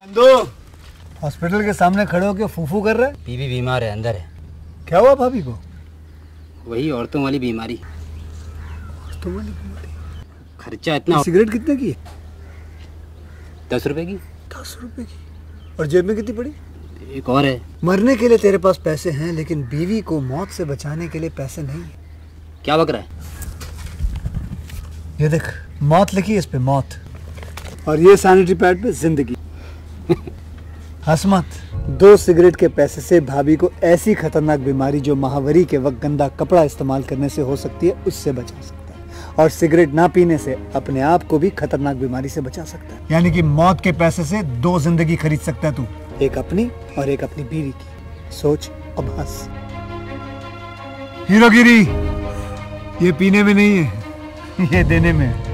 दो हॉस्पिटल के सामने खड़े होकर फूफू कर रहा है। बीवी बीमार है, अंदर है। क्या हुआ भाभी को? वही औरतों वाली बीमारी। औरतों वाली बीमारी? खर्चा इतना। सिगरेट कितने की है? 10 रुपए की। 10 रुपए की? और जेब में कितनी पड़ी? एक और है। मरने के लिए तेरे पास पैसे हैं, लेकिन बीवी को मौत से बचाने के लिए पैसे नहीं है। क्या बक रहा है? ये देख, मौत लिखी है इस पे, मौत। और ये सैनिटरी पैड पे जिंदगी। हंस मत। 2 सिगरेट के पैसे से भाभी को ऐसी खतरनाक बीमारी जो महावरी के वक्त गंदा कपड़ा इस्तेमाल करने से हो सकती है, उससे बचा सकता है। और सिगरेट ना पीने से अपने आप को भी खतरनाक बीमारी से बचा सकता है। यानी कि मौत के पैसे से 2 जिंदगी खरीद सकता है तू, एक अपनी और एक अपनी बीवी की। सोच, अब हंस। हीरोगिरी ये पीने में नहीं है, ये देने में है।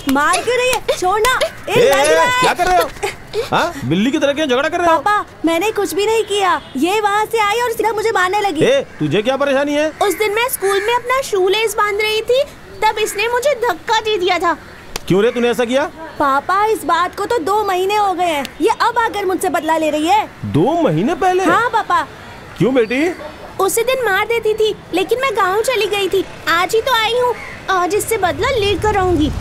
मार क्यों रही है? छोड़ना। क्या कर रहे हो? हाँ, बिल्ली की तरह क्यों झगड़ा कर रहे हो? पापा, मैंने कुछ भी नहीं किया। ये वहाँ से आई और सीधा मुझे मारने लगी। तुझे क्या परेशानी है? उस दिन मैं स्कूल में अपना शूलेस बांध रही थी, तब इसने मुझे धक्का दे दिया था। क्यों रे, तूने ऐसा किया? पापा, इस बात को तो 2 महीने हो गए हैं। ये अब आकर मुझसे बदला ले रही है। 2 महीने पहले? हाँ पापा। क्यों बेटी? उसी दिन मार देती थी, लेकिन मैं गाँव चली गई थी। आज ही तो आई हूँ, आज इससे बदला लेकर आऊंगी।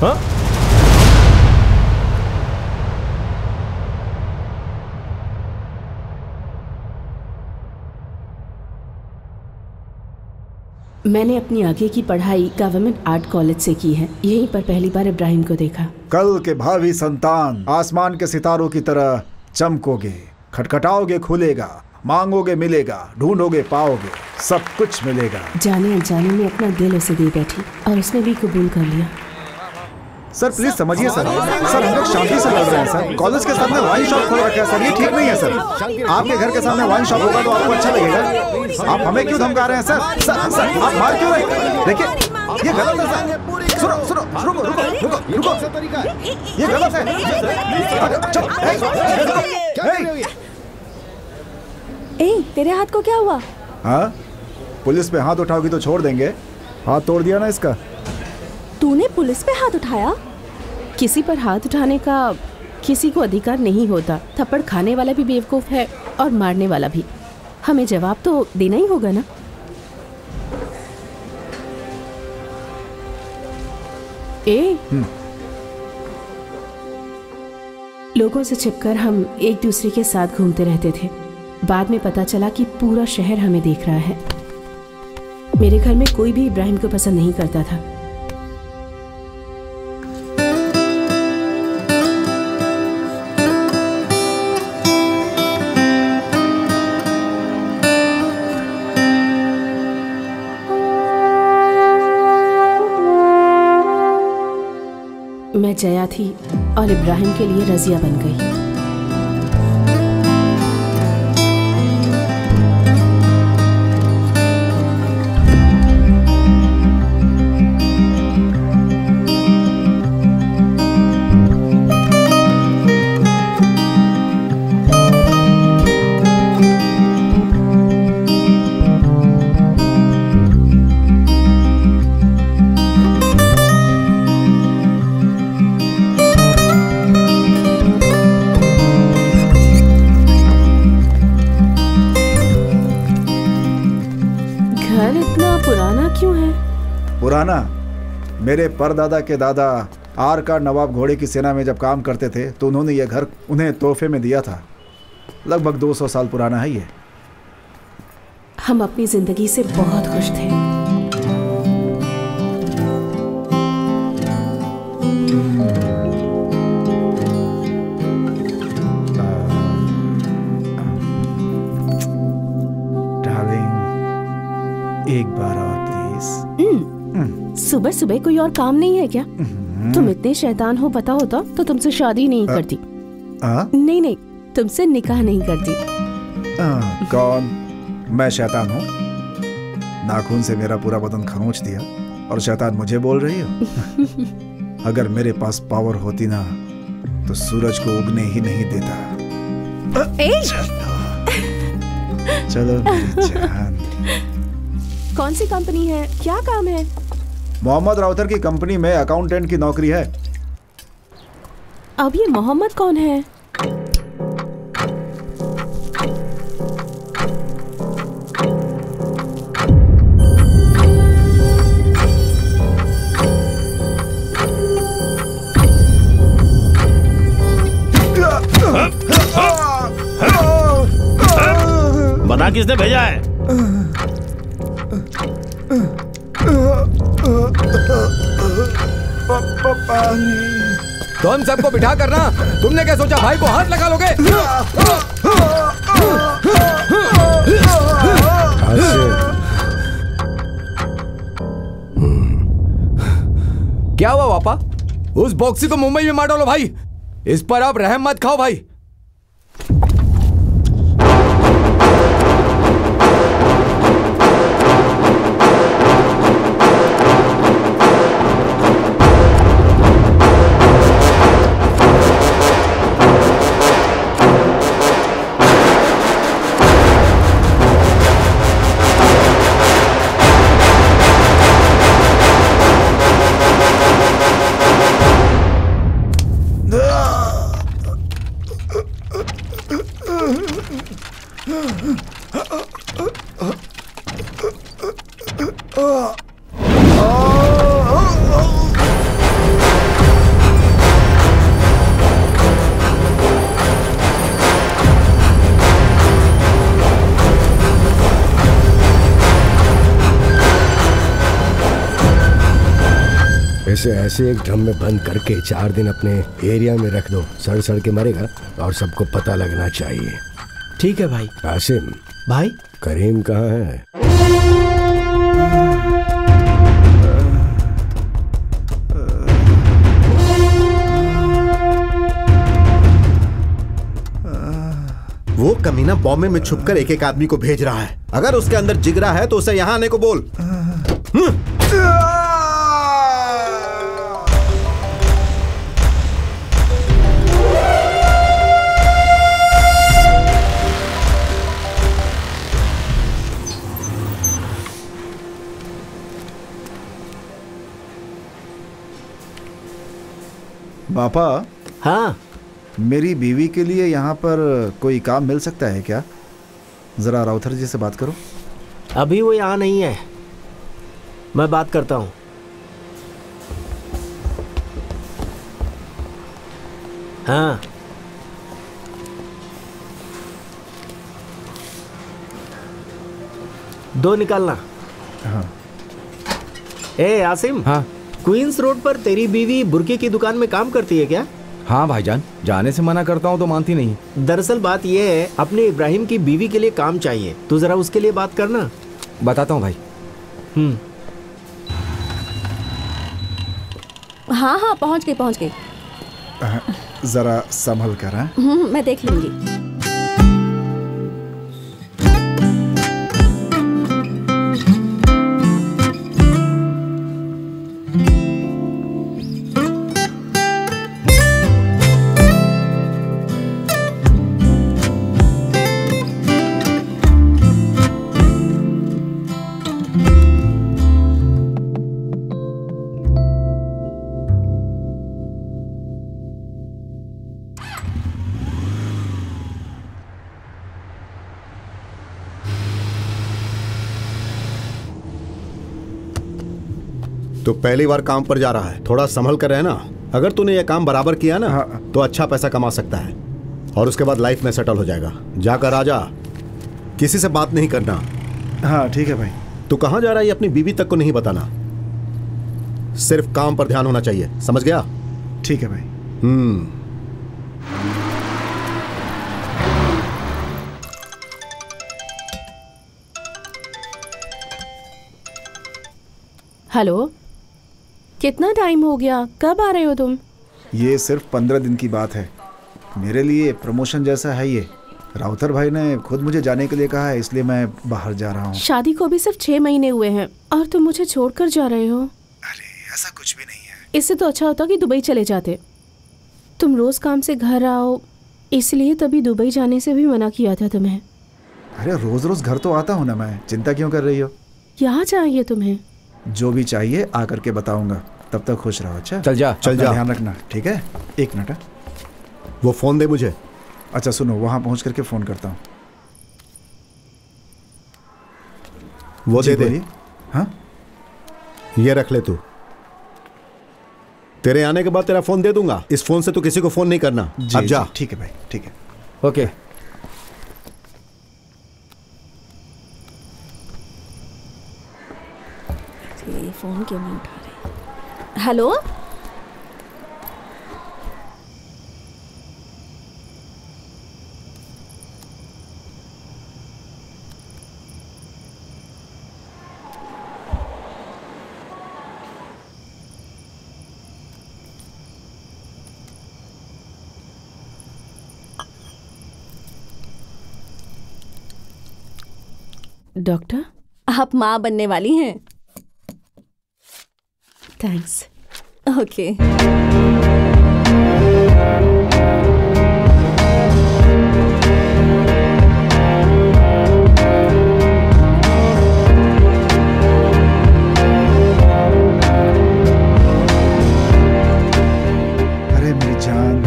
मैंने अपनी आगे की पढ़ाई गवर्नमेंट आर्ट कॉलेज से की है। यहीं पर पहली बार इब्राहिम को देखा। कल के भावी संतान आसमान के सितारों की तरह चमकोगे, खटखटाओगे खुलेगा, मांगोगे मिलेगा, ढूंढोगे पाओगे, सब कुछ मिलेगा। जाने अनजाने में अपना दिल उसे दे बैठी और उसने भी कबूल कर लिया। सर प्लीज समझिए सर, हम लोग शांति से लड़ रहे हैं सर। कॉलेज के सामने वाइन शॉप खोल रखा है सर, ये ठीक नहीं है सर। आपके घर के सामने वाइन शॉप होगा तो आपको अच्छा लगेगा। आप हमें क्यों धमका रहे हैं सर? सर आप मार क्यों रहे? देखिए ये गलत है सर। सुनो, रुको, ये गलत है। तेरे हाथ को क्या हुआ? हाँ, पुलिस पे हाथ उठाओगी तो छोड़ देंगे। हाथ तोड़ दिया ना इसका। तूने पुलिस पे हाथ उठाया? किसी पर हाथ उठाने का किसी को अधिकार नहीं होता। थप्पड़ खाने वाला भी बेवकूफ है और मारने वाला भी। हमें जवाब तो देना ही होगा ना। लोगों से छिपकर हम एक दूसरे के साथ घूमते रहते थे। बाद में पता चला कि पूरा शहर हमें देख रहा है। मेरे घर में कोई भी इब्राहिम को पसंद नहीं करता था। मैं जया थी और इब्राहिम के लिए रजिया बन गई। पुराना? मेरे परदादा के दादा आर का नवाब घोड़े की सेना में जब काम करते थे तो उन्होंने यह घर उन्हें तोहफे में दिया था। लगभग 200 साल पुराना है ये। हम अपनी जिंदगी से बहुत खुश थे। डार्लिंग, एक बार और प्लीज। सुबह सुबह कोई और काम नहीं है क्या? तुम इतने शैतान हो, पता होता तो तुमसे शादी नहीं करती। नहीं, तुमसे निकाह नहीं करती। कौन? मैं शैतान हूँ? नाखून से मेरा पूरा बदन खरोंच दिया, और शैतान मुझे बोल रही हो? अगर मेरे पास पावर होती ना तो सूरज को उगने ही नहीं देता। चलो मेरी जान। कौन सी कंपनी है, क्या काम है? मोहम्मद राउतर की कंपनी में अकाउंटेंट की नौकरी है। अब ये मोहम्मद कौन है? बता किसने भेजा है? तुम सबको बिठा करना, तुमने क्या सोचा भाई को हाथ लगा लोगे? क्या हुआ पापा? उस बॉक्सी को मुंबई में मार डालो भाई। इस पर आप रहम मत खाओ भाई। इसे ऐसे एक ड्रम में बंद करके 4 दिन अपने एरिया में रख दो। सड़ सड़ के मरेगा और सबको पता लगना चाहिए। ठीक है भाई। आसिम भाई, करीम कहाँ है? वो कमीना बॉम्बे में छुपकर एक एक आदमी को भेज रहा है। अगर उसके अंदर जिगरा है तो उसे यहाँ आने को बोल। पापा। हाँ, मेरी बीवी के लिए यहाँ पर कोई काम मिल सकता है क्या? जरा राउथर जी से बात करो। अभी वो यहाँ नहीं है, मैं बात करता हूँ। हाँ, दो निकालना। हाँ। ए आसिम। हाँ। क्वींस रोड पर तेरी बीवी बुर्के की दुकान में काम करती है क्या? हाँ भाईजान, जाने से मना करता हूँ तो मानती नहीं। दरअसल बात यह है, अपने इब्राहिम की बीवी के लिए काम चाहिए, तू जरा उसके लिए बात करना। बताता हूँ भाई। हाँ हाँ, पहुँच गई। जरा संभल कर। मैं देख लूंगी। तो पहली बार काम पर जा रहा है, थोड़ा संभल कर रहना। अगर तूने यह काम बराबर किया ना तो अच्छा पैसा कमा सकता है और उसके बाद लाइफ में सेटल हो जाएगा। जाकर राजा, किसी से बात नहीं करना। हाँ ठीक है भाई। तू कहाँ जा रहा है ये अपनी बीवी तक को नहीं बताना, सिर्फ काम पर ध्यान होना चाहिए, समझ गया? ठीक है भाई। हेलो, कितना टाइम हो गया, कब आ रहे हो तुम? ये सिर्फ 15 दिन की बात है, मेरे लिए प्रमोशन जैसा है ये। राउतर भाई ने खुद मुझे जाने के लिए कहा है, इसलिए मैं बाहर जा रहा हूँ। शादी को भी सिर्फ 6 महीने हुए हैं और तुम मुझे छोड़कर जा रहे हो। ऐसा कुछ भी नहीं है। इससे तो अच्छा होता कि दुबई चले जाते। तुम रोज काम से घर आओ, इसलिए तभी दुबई जाने से भी मना किया था तुम्हें। अरे रोज रोज घर तो आता हूँ ना मैं, चिंता क्यों कर रही हो? यहाँ चाहिए तुम्हें? जो भी चाहिए आकर के बताऊंगा, तब तक खुश रहो। अच्छा चल जा, चल जा। ध्यान रखना, ठीक है? एक मिनट। वो फोन दे मुझे। अच्छा सुनो, वहां पहुंच करके फोन करता हूँ। वो दे दे। हाँ ये रख ले तू। तेरे आने के बाद तेरा फोन दे दूंगा। इस फोन से तू किसी को फोन नहीं करना। अब जा। ठीक है भाई, ठीक है। ओके। ये फोन क्यों नहीं उठा रही? हेलो, डॉक्टर, आप माँ बनने वाली हैं। थैंक्स। ओके। अरे मेरी जान,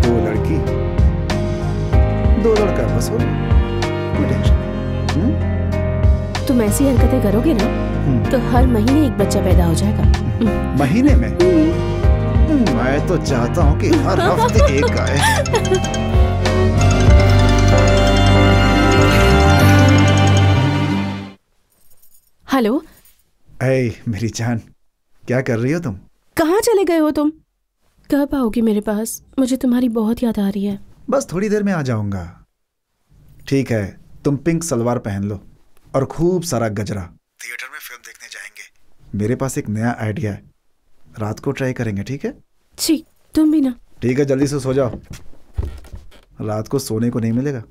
2 लड़की 2 लड़का, बस हो गया, कोई टेंशन नहीं। तुम ऐसी हरकतें करोगे ना तो हर महीने एक बच्चा पैदा हो जाएगा। महीने में? मैं तो चाहता हूँ कि हर हफ्ते एक आए। हेलो। ऐ मेरी जान, क्या कर रही हो तुम? कहाँ चले गए हो तुम? कब आओगी मेरे पास? मुझे तुम्हारी बहुत याद आ रही है। बस थोड़ी देर में आ जाऊंगा। ठीक है, तुम पिंक सलवार पहन लो और खूब सारा गजरा। थिएटर में फिल्म देखने जाएंगे। मेरे पास एक नया आइडिया है, रात को ट्राई करेंगे, ठीक है? ठीक, तुम भी ना। ठीक है, जल्दी से सो जाओ, रात को सोने को नहीं मिलेगा।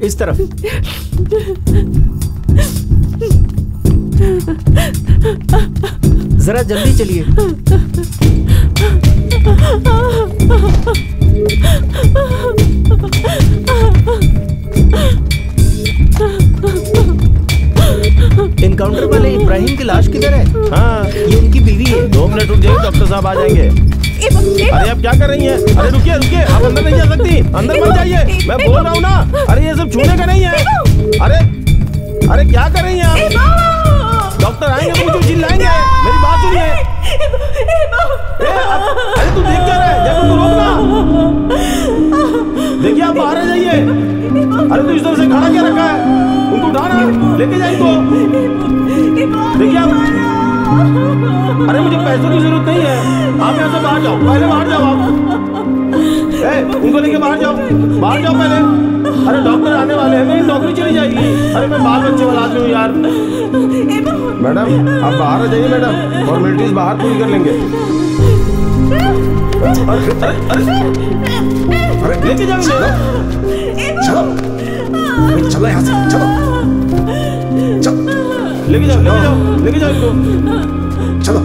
इस तरफ। जरा जल्दी चलिए। इनकाउंटर वाले इब्राहिम की लाश किधर है? हाँ, ये उनकी बीवी है। 2 मिनट रुक जाइए, डॉक्टर साहब आ जाएंगे। अरे आप क्या कर रही हैं? अरे रुकिए रुकिए, आप अंदर नहीं जा सकती, अंदर मत जाइए, मैं बोल रहा हूँ ना। अरे ये सब छूने का नहीं है। अरे क्या कर रही हैं आप? डॉक्टर आएंगे तो मुझे चिल्लाएंगे। मेरी बात सुनिए। अरे तू देख क्या रहा है? जब उनको रोकना। देखिए आप बाहर आ जाइए। अरे तू इस तरह से खड़ा क्या रखा है? उनको उठाना, लेके जाए इनको। देखिए आप। अरे मुझे पैसों की जरूरत नहीं है, आप यहाँ से बाहर जाओ, पहले बाहर जाओ आप। उनको लेके बाहर जाओ पहले। अरे डॉक्टर आने वाले हैं, मेरी नौकरी चली जाएगी। अरे मैं बाल बच्चे वाला आदमी हूँ यार। मैडम आप बाहर आ जाइए मैडम, फॉर्मेलिटीज बाहर पूरी कर लेंगे। अरे लेके जाओ, चलो यहाँ से, चलो लेके जाओ इनको। चलो।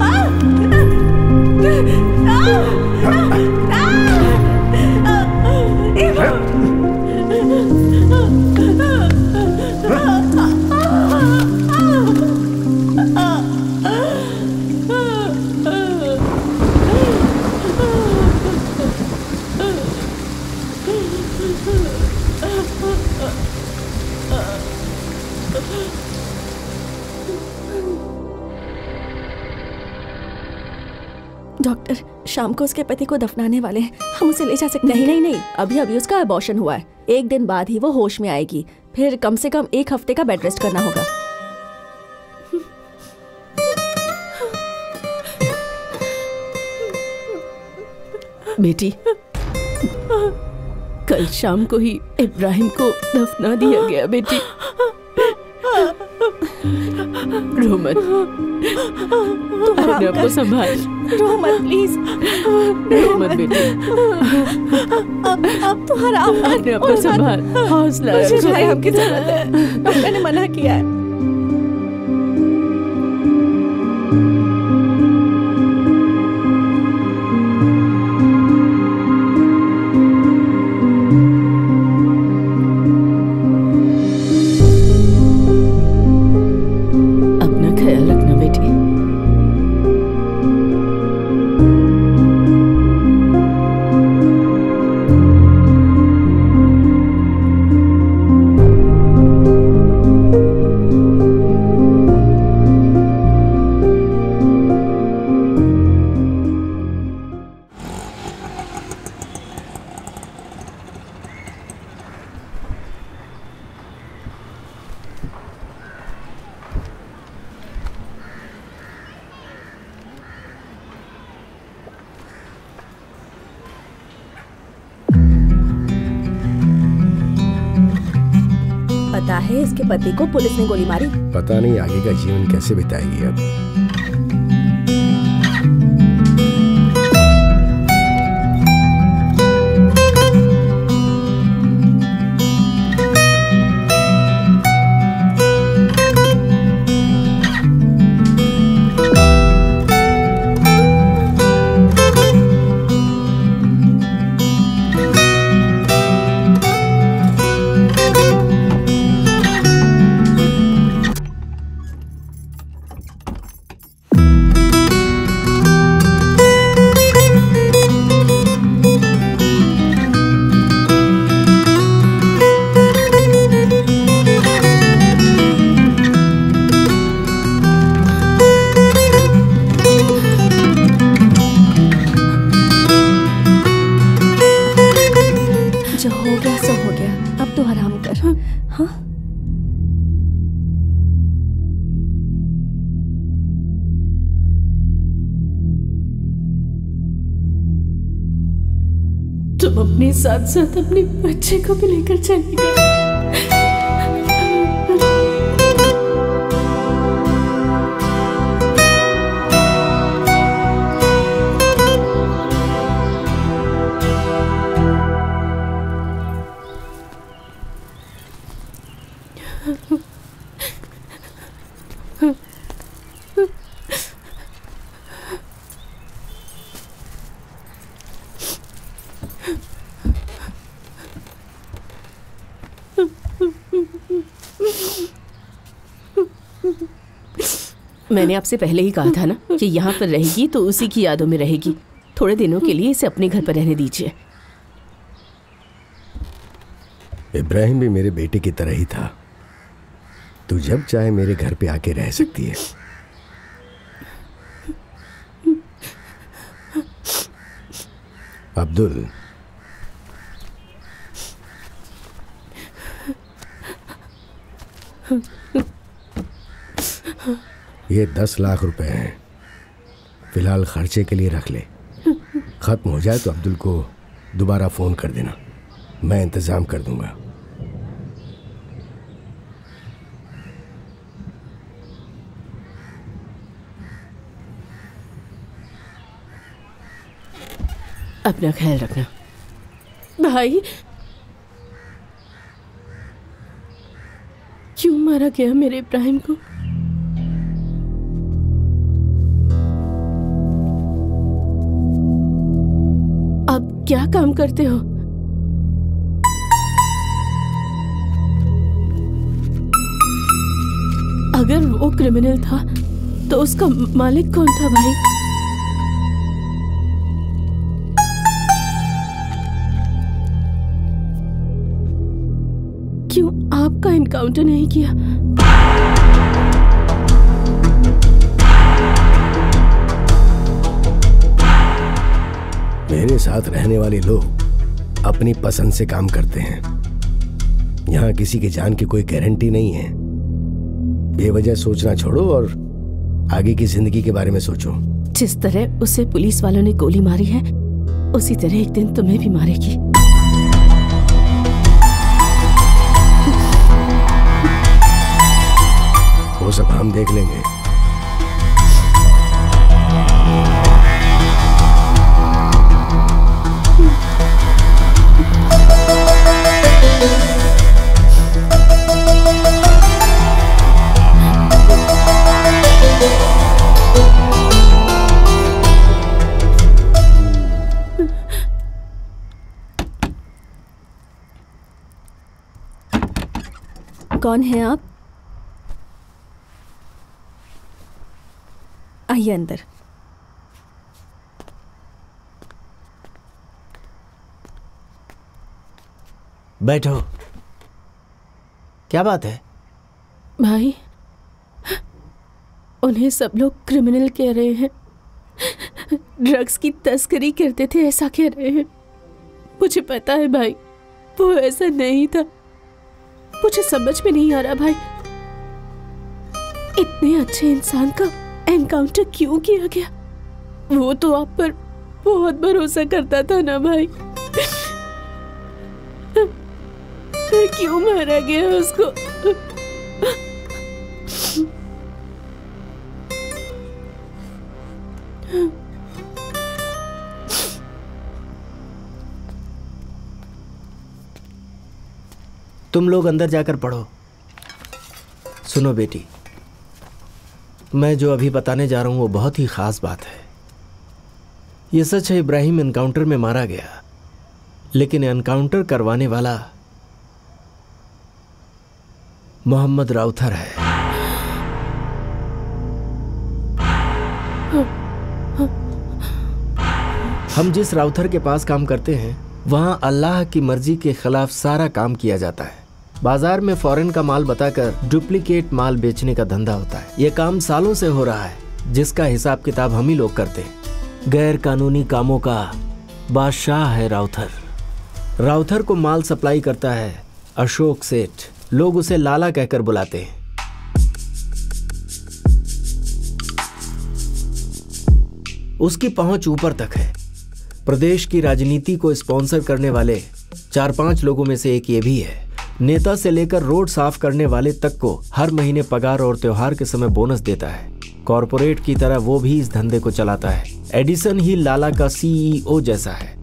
डॉक्टर, शाम को उसके पति को दफनाने वाले हैं, हम उसे ले जा सकते हैं? नहीं, अभी उसका अबॉर्शन हुआ है। 1 दिन बाद ही वो होश में आएगी। फिर कम से कम 1 हफ्ते का बेड रेस्ट करना होगा। बेटी, कल शाम को ही इब्राहिम को दफना दिया गया बेटी। रो मत, अपने आप को संभाल। रो मत प्लीज, रो मत बेटी। अब तो हराम कर। अपने आप को संभाल, हौसला रखो। इब्राहिम की जरूरत है, डॉक्टर ने मना किया है। पता है इसके पति को पुलिस ने गोली मारी। पता नहीं आगे का जीवन कैसे बिताएगी अब। तुम अपने साथ साथ अपने बच्चे को भी लेकर चलेगा। मैंने आपसे पहले ही कहा था ना कि यहाँ पर रहेगी तो उसी की यादों में रहेगी। थोड़े दिनों के लिए इसे अपने घर पर रहने दीजिए। इब्राहिम भी मेरे बेटे की तरह ही था। तू जब चाहे मेरे घर पे आके रह सकती है। अब्दुल, ये 10 लाख रुपए हैं, फिलहाल खर्चे के लिए रख ले। खत्म हो जाए तो अब्दुल को दोबारा फोन कर देना, मैं इंतजाम कर दूंगा। अपना ख्याल रखना भाई। क्यों मारा गया मेरे इब्राहिम को? आप क्या काम करते हो? अगर वो क्रिमिनल था तो उसका मालिक कौन था भाई? क्यों आपका एनकाउंटर नहीं किया? मेरे साथ रहने वाले लोग अपनी पसंद से काम करते हैं। यहाँ किसी की जान की कोई गारंटी नहीं है। बेवजह सोचना छोड़ो और आगे की जिंदगी के बारे में सोचो। जिस तरह उसे पुलिस वालों ने गोली मारी है उसी तरह एक दिन तुम्हें भी मारेगी। वो सब हम देख लेंगे। कौन है आप? आइए अंदर। बैठो। क्या बात है? भाई, उन्हें सब लोग क्रिमिनल कह रहे हैं, ड्रग्स की तस्करी करते थे ऐसा कह रहे हैं। मुझे पता है भाई, वो ऐसा नहीं था। मुझे समझ में नहीं आ रहा भाई, इतने अच्छे इंसान का एनकाउंटर क्यों किया गया? वो तो आप पर बहुत भरोसा करता था ना भाई। क्यों मारा गया उसको? तुम लोग अंदर जाकर पढ़ो। सुनो बेटी, मैं जो अभी बताने जा रहा हूं वो बहुत ही खास बात है। ये सच है, इब्राहिम एनकाउंटर में मारा गया, लेकिन एनकाउंटर करवाने वाला मोहम्मद राउथर है। हम जिस राउथर के पास काम करते हैं वहां अल्लाह की मर्जी के खिलाफ सारा काम किया जाता है। बाजार में फॉरेन का माल बताकर डुप्लीकेट माल बेचने का धंधा होता है। यह काम सालों से हो रहा है, जिसका हिसाब किताब हम ही लोग करते हैं। गैर कानूनी कामों का बादशाह है राउथर। राउथर को माल सप्लाई करता है अशोक सेठ, लोग उसे लाला कहकर बुलाते हैं। उसकी पहुंच ऊपर तक है। प्रदेश की राजनीति को स्पॉन्सर करने वाले 4-5 लोगों में से एक ये भी है। नेता से लेकर रोड साफ करने वाले तक को हर महीने पगार और त्योहार के समय बोनस देता है। कॉरपोरेट की तरह वो भी इस धंधे को चलाता है। एडिसन ही लाला का सीईओ जैसा है।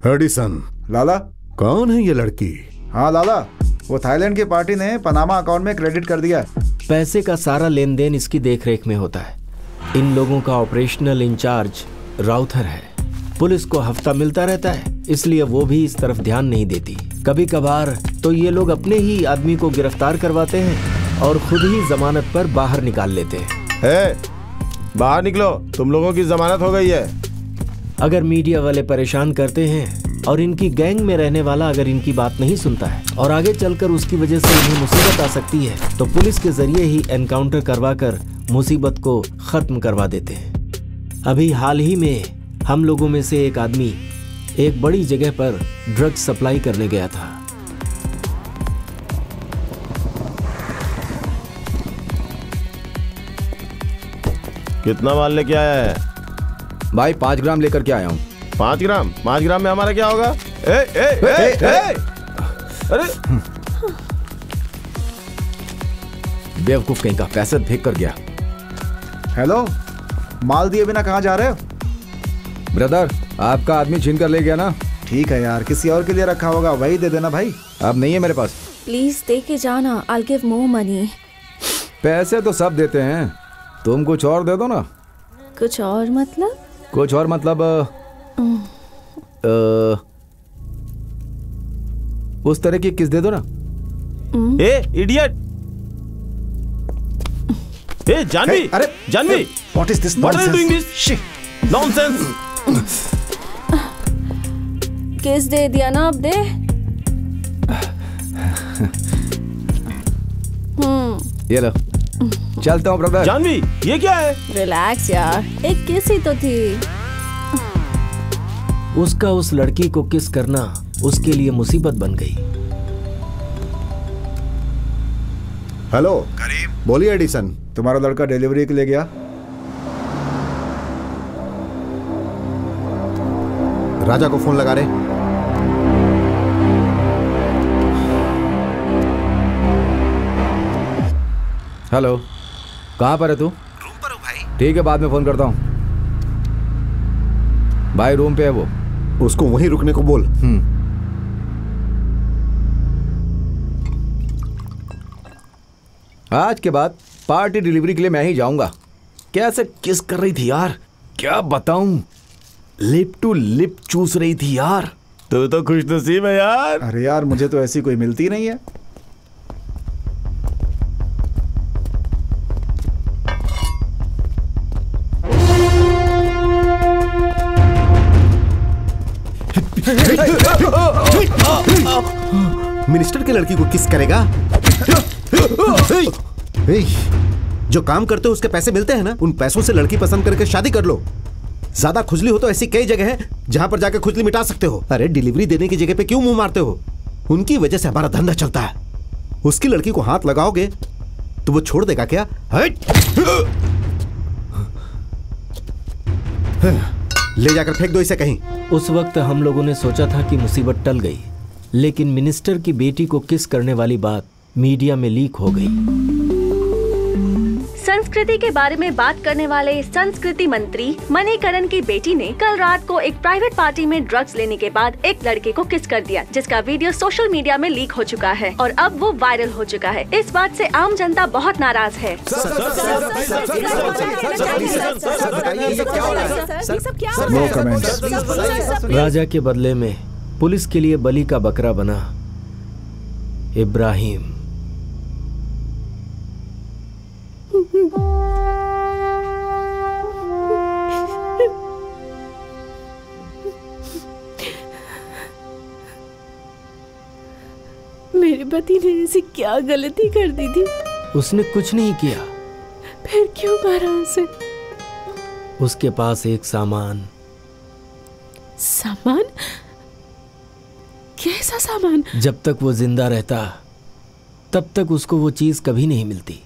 एडिसन? लाला? कौन है ये लड़की? हाँ लाला, वो थाईलैंड की पार्टी ने पनामा अकाउंट में क्रेडिट कर दिया। पैसे का सारा लेन देन इसकी देखरेख में होता है। इन लोगों का ऑपरेशनल इंचार्ज राउथर है। पुलिस को हफ्ता मिलता रहता है, इसलिए वो भी इस तरफ ध्यान नहीं देती। कभी कभार तो ये लोग अपने ही आदमी को गिरफ्तार करवाते हैं और खुद ही जमानत पर बाहर निकाल लेते हैं। बाहर निकलो, तुम लोगों की जमानत हो गई है। अगर मीडिया वाले परेशान करते हैं और इनकी गैंग में रहने वाला अगर इनकी बात नहीं सुनता है और आगे चलकर उसकी वजह से इन्हें मुसीबत आ सकती है, तो पुलिस के जरिए ही एनकाउंटर करवाकर मुसीबत को खत्म करवा देते हैं। अभी हाल ही में हम लोगों में से एक आदमी एक बड़ी जगह पर ड्रग्स सप्लाई करने गया था। कितना माल लेके आया है? भाई 5 ग्राम लेकर के आया हूँ। 5 ग्राम? 5 ग्राम में हमारा क्या होगा? अरे बेवकूफ कहीं का, पैसे फेंक कर गया। हेलो, माल दिए बिना कहाँ जा रहे हो? ब्रदर, आपका आदमी छीन कर ले गया ना। ठीक है यार, किसी और के लिए रखा होगा, वही दे देना भाई। अब नहीं है मेरे पास। प्लीज दे के जाना, I'll give more money। पैसे तो सब देते हैं, तुम कुछ और दे दो ना। कुछ और मतलब? कुछ और मतलब उस तरह की किस दे दो ना। इडियट! जानवी! अरे Janvi! What is this What are you doing this? Shit! Nonsense! Case दे दिया ना, अब दे। ये लो, चलता हूँ ब्रदर। जानवी, ये क्या है? रिलैक्स यार, एक किस ही तो थी। उसका उस लड़की को किस करना उसके लिए मुसीबत बन गई। हेलो करीम, बोलिए एडिसन। तुम्हारा लड़का डिलीवरी के लिए गया? राजा को फोन लगा रहे। हेलो, कहाँ पर है तू? रूम पर हूँ भाई। ठीक है, बाद में फोन करता हूँ। भाई रूम पे है वो। उसको वहीं रुकने को बोल। आज के बाद पार्टी डिलीवरी के लिए मैं ही जाऊंगा। कैसे किस कर रही थी यार, क्या बताऊं, लिप टू लिप चूस रही थी यार। तू तो खुश नसीब है यार। अरे यार, मुझे तो ऐसी कोई मिलती नहीं है। मिनिस्टर की लड़की को किस करेगा? जो काम करते हो उसके पैसे मिलते हैं ना, उन पैसों से लड़की पसंद करके शादी कर लो। ज्यादा खुजली हो तो ऐसी कई जगह है जहां पर जाकर खुजली मिटा सकते हो। अरे डिलीवरी देने की जगह पे क्यों मुंह मारते हो? उनकी वजह से हमारा धंधा चलता है। उसकी लड़की को हाथ लगाओगे तो वो छोड़ देगा क्या? ले जाकर फेंक दो इसे कहीं। उस वक्त हम लोगों ने सोचा था कि मुसीबत टल गई, लेकिन मिनिस्टर की बेटी को किस करने वाली बात मीडिया में लीक हो गई। संस्कृति के बारे में बात करने वाले संस्कृति मंत्री मणिकरण की बेटी ने कल रात को एक प्राइवेट पार्टी में ड्रग्स लेने के बाद एक लड़के को किस कर दिया, जिसका वीडियो सोशल मीडिया में लीक हो चुका है और अब वो वायरल हो चुका है। इस बात से आम जनता बहुत नाराज है। राजा के बदले में पुलिस के लिए बलि का बकरा बना इब्राहिम। मेरे पति ने ऐसी क्या गलती कर दी थी? उसने कुछ नहीं किया। फिर क्यों मारा उसे? उसके पास एक सामान। सामान? कैसा सामान? जब तक वो जिंदा रहता तब तक उसको वो चीज कभी नहीं मिलती।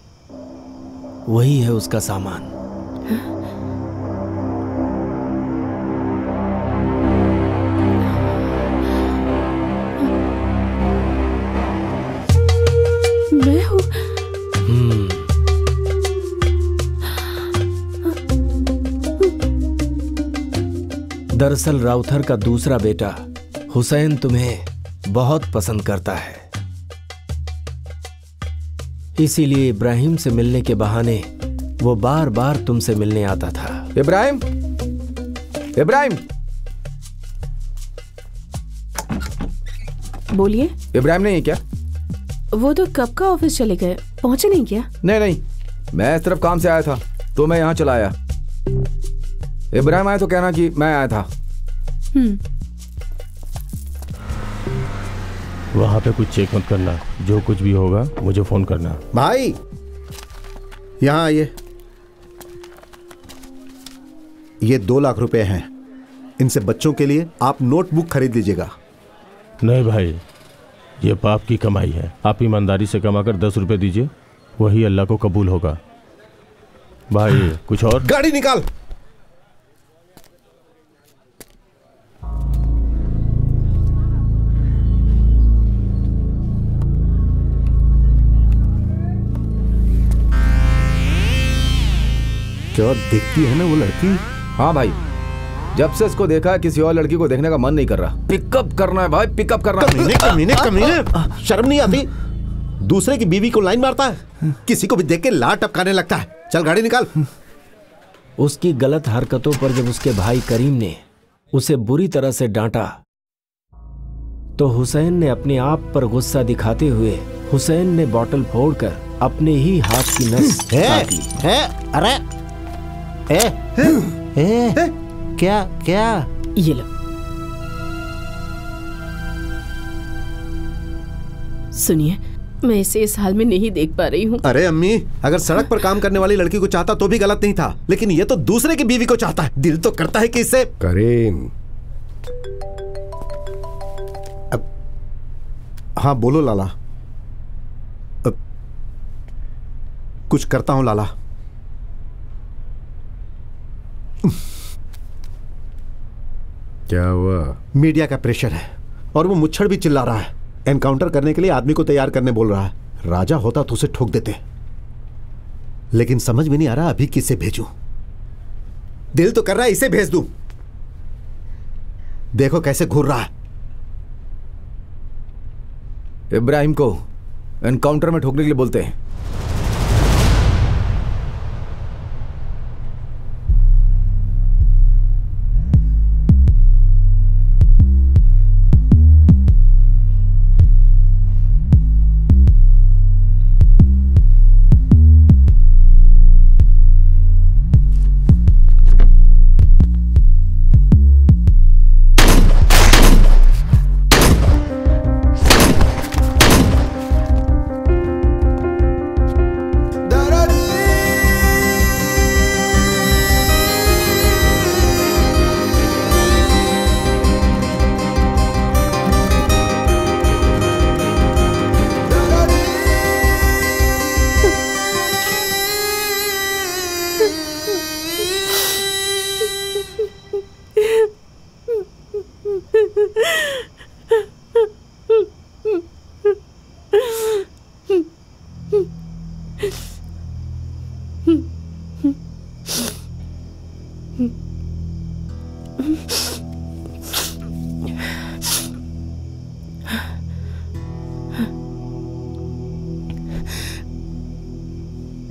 वही है उसका सामान। मैं हूँ। दरअसल राउथर का दूसरा बेटा हुसैन तुम्हें बहुत पसंद करता है, इसीलिए इब्राहिम से मिलने के बहाने वो बार बार तुमसे मिलने आता था। इब्राहिम, इब्राहिम, बोलिए। इब्राहिम नहीं है क्या? वो तो कब का ऑफिस चले गए, पहुंचे नहीं क्या? नहीं नहीं, मैं इस तरफ काम से आया था तो मैं यहाँ चला आया। इब्राहिम आया तो कहना कि मैं आया था। वहां पे कुछ चेक मत करना, जो कुछ भी होगा मुझे फोन करना। भाई यहाँ आइए। ये 2 लाख रुपए हैं, इनसे बच्चों के लिए आप नोटबुक खरीद लीजिएगा। नहीं भाई, ये पाप की कमाई है। आप ईमानदारी से कमाकर 10 रुपए दीजिए, वही अल्लाह को कबूल होगा। भाई कुछ और? गाड़ी निकाल। क्या देखती है ना वो लड़की? हाँ भाई, जब से इसको देखा किसी और लड़की को देखने का मन नहीं कर रहा। पिकअप करना है भाई, पिकअप करना है। कमीने, शर्म नहीं आती? दूसरे की बीवी को लाइन मारता है, किसी को भी देख के लार टपकाने लगता है। चल गाड़ी निकाल। उसकी गलत हरकतों पर जब उसके भाई करीम ने उसे बुरी तरह से डांटा तो हुसैन ने अपने आप पर गुस्सा दिखाते हुए हुसैन ने बोतल फोड़कर अपने ही हाथ की नस काट ली। अरे क्या क्या? ये लो। सुनिए, मैं इसे इस हाल में नहीं देख पा रही हूँ। अरे अम्मी, अगर सड़क पर काम करने वाली लड़की को चाहता तो भी गलत नहीं था, लेकिन ये तो दूसरे की बीवी को चाहता है। दिल तो करता है कि इससे। करीम। हाँ बोलो लाला। कुछ करता हूं लाला। क्या हुआ? मीडिया का प्रेशर है और वो मुच्छड़ भी चिल्ला रहा है। एनकाउंटर करने के लिए आदमी को तैयार करने बोल रहा है। राजा होता तो उसे ठोक देते, लेकिन समझ में नहीं आ रहा अभी किसे भेजूं। दिल तो कर रहा है इसे भेज दूं। देखो कैसे घूर रहा है। इब्राहिम को एनकाउंटर में ठोकने के लिए बोलते हैं।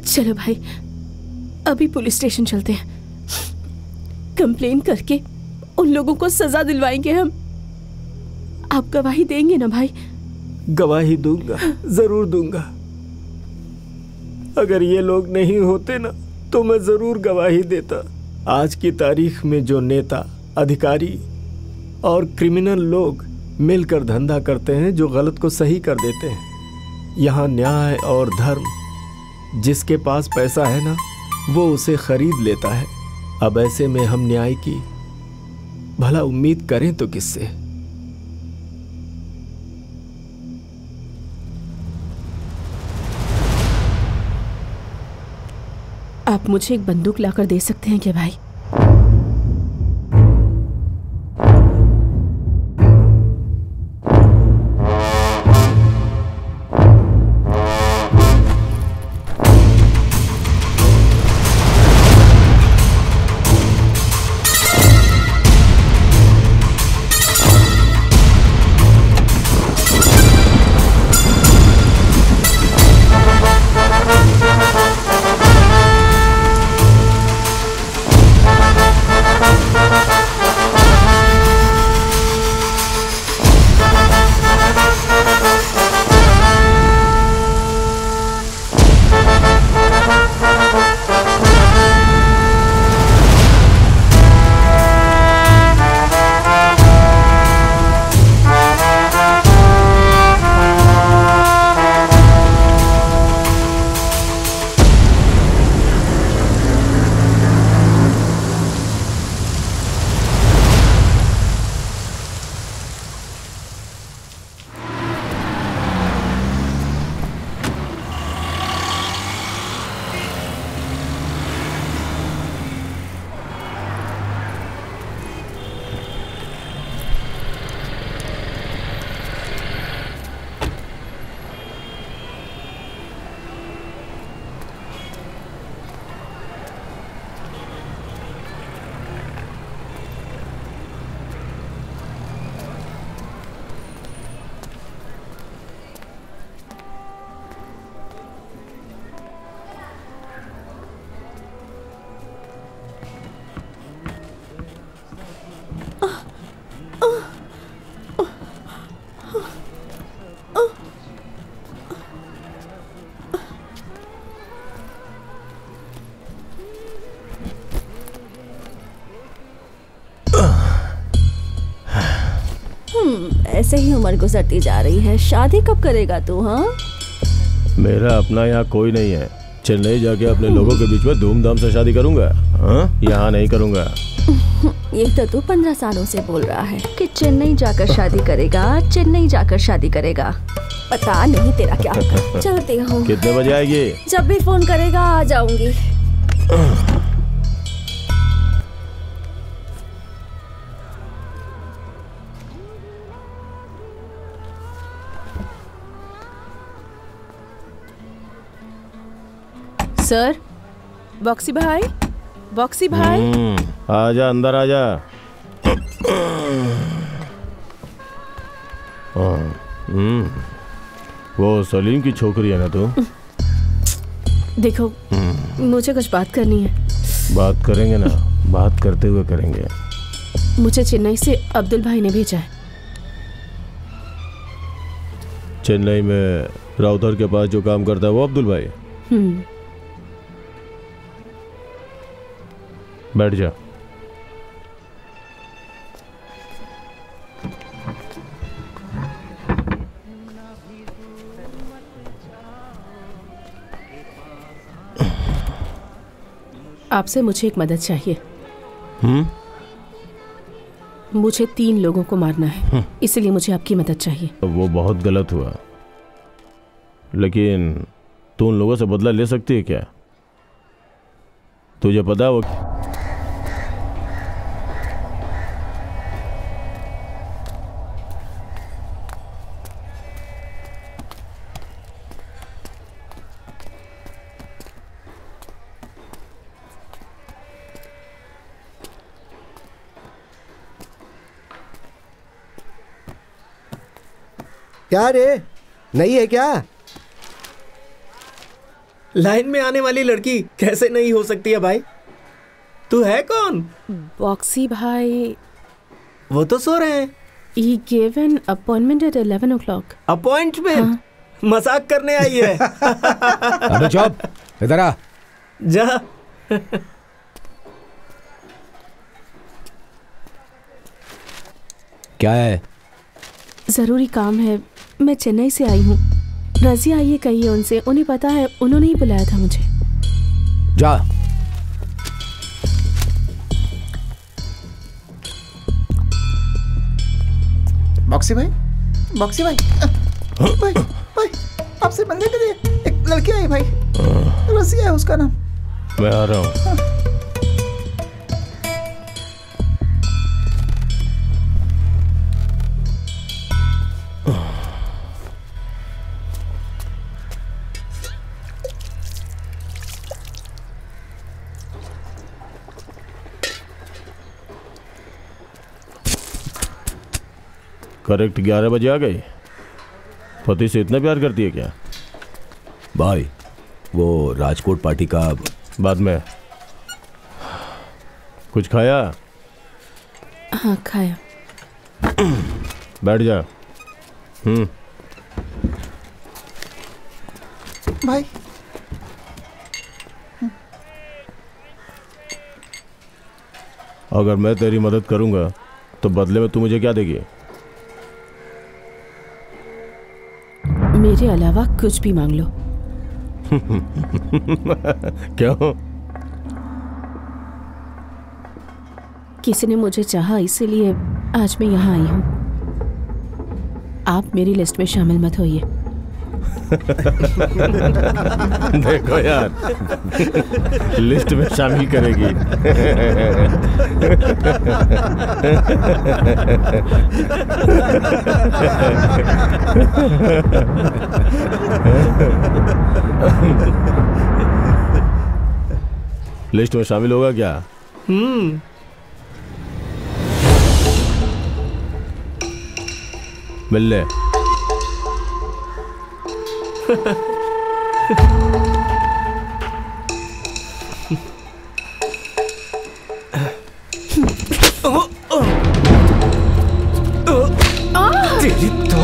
चलो भाई, अभी पुलिस स्टेशन चलते हैं। कंप्लेन करके उन लोगों को सजा दिलवाएंगे हम। आप गवाही देंगे ना भाई? गवाही दूंगा, जरूर दूंगा। अगर ये लोग नहीं होते ना तो मैं जरूर गवाही देता। आज की तारीख में जो नेता, अधिकारी और क्रिमिनल लोग मिलकर धंधा करते हैं, जो गलत को सही कर देते हैं। यहाँ न्याय और धर्म, जिसके पास पैसा है ना वो उसे खरीद लेता है। अब ऐसे में हम न्याय की भला उम्मीद करें तो किससे? आप मुझे एक बंदूक लाकर दे सकते हैं क्या भाई? ऐसे ही उम्र गुजरती जा रही है। शादी कब करेगा तू? हाँ, मेरा अपना यहाँ कोई नहीं है। चेन्नई जाके अपने लोगों के बीच में धूमधाम से शादी करूंगा। हाँ, यहाँ नहीं करूंगा। ये तो तू 15 सालों से बोल रहा है कि चेन्नई जाकर शादी करेगा, चेन्नई जाकर शादी करेगा। पता नहीं तेरा क्या होगा। चलती हूँ। कितने बजे आएगी? जब भी फोन करेगा आ जाऊंगी। सर, बॉक्सी भाई, बॉक्सी भाई। आजा, अंदर आजा। वो सलीम की छोकरी है ना तू? देखो, मुझे कुछ बात करनी है। बात करेंगे ना, बात करते हुए करेंगे। मुझे चेन्नई से अब्दुल भाई ने भेजा है। चेन्नई में राउतर के पास जो काम करता है वो अब्दुल भाई? बैठ जा। आपसे मुझे एक मदद चाहिए। मुझे 3 लोगों को मारना है, इसलिए मुझे आपकी मदद चाहिए। वो बहुत गलत हुआ, लेकिन तू उन लोगों से बदला ले सकती है क्या? तुझे पता है वो क्या रे, नहीं है क्या? लाइन में आने वाली लड़की कैसे नहीं हो सकती है भाई? तू है कौन? बॉक्सी भाई। वो तो सो रहे हैं। He gave an appointment at 11 o'clock. Appointment? मजाक करने आई है। अबे चुप, इधर आ। जा। क्या है? जरूरी काम है, मैं चेन्नई से आई हूँ। रजिया आइए कहिए उनसे, उन्हें पता है, उन्होंने ही बुलाया था मुझे। जा। बॉक्सी भाई, बॉक्सी भाई, भाई, भाई, आपसे मिलने के लिए एक लड़की आई भाई, रजिया है उसका नाम। मैं आ रहा हूँ। करेक्ट 11 बजे आ गई। पति से इतना प्यार करती है क्या? भाई, वो राजकोट पार्टी का बाद में। कुछ खाया? हाँ, खाया। बैठ जा। भाई, अगर मैं तेरी मदद करूंगा तो बदले में तू मुझे क्या देगी? मेरे अलावा कुछ भी मांग लो। क्यों? किसी ने मुझे चाहा, इसीलिए आज मैं यहाँ आई हूँ। आप मेरी लिस्ट में शामिल मत होइए। देखो यार, लिस्ट में शामिल करेगी। लिस्ट में शामिल होगा क्या? मिल ले। तेरी तो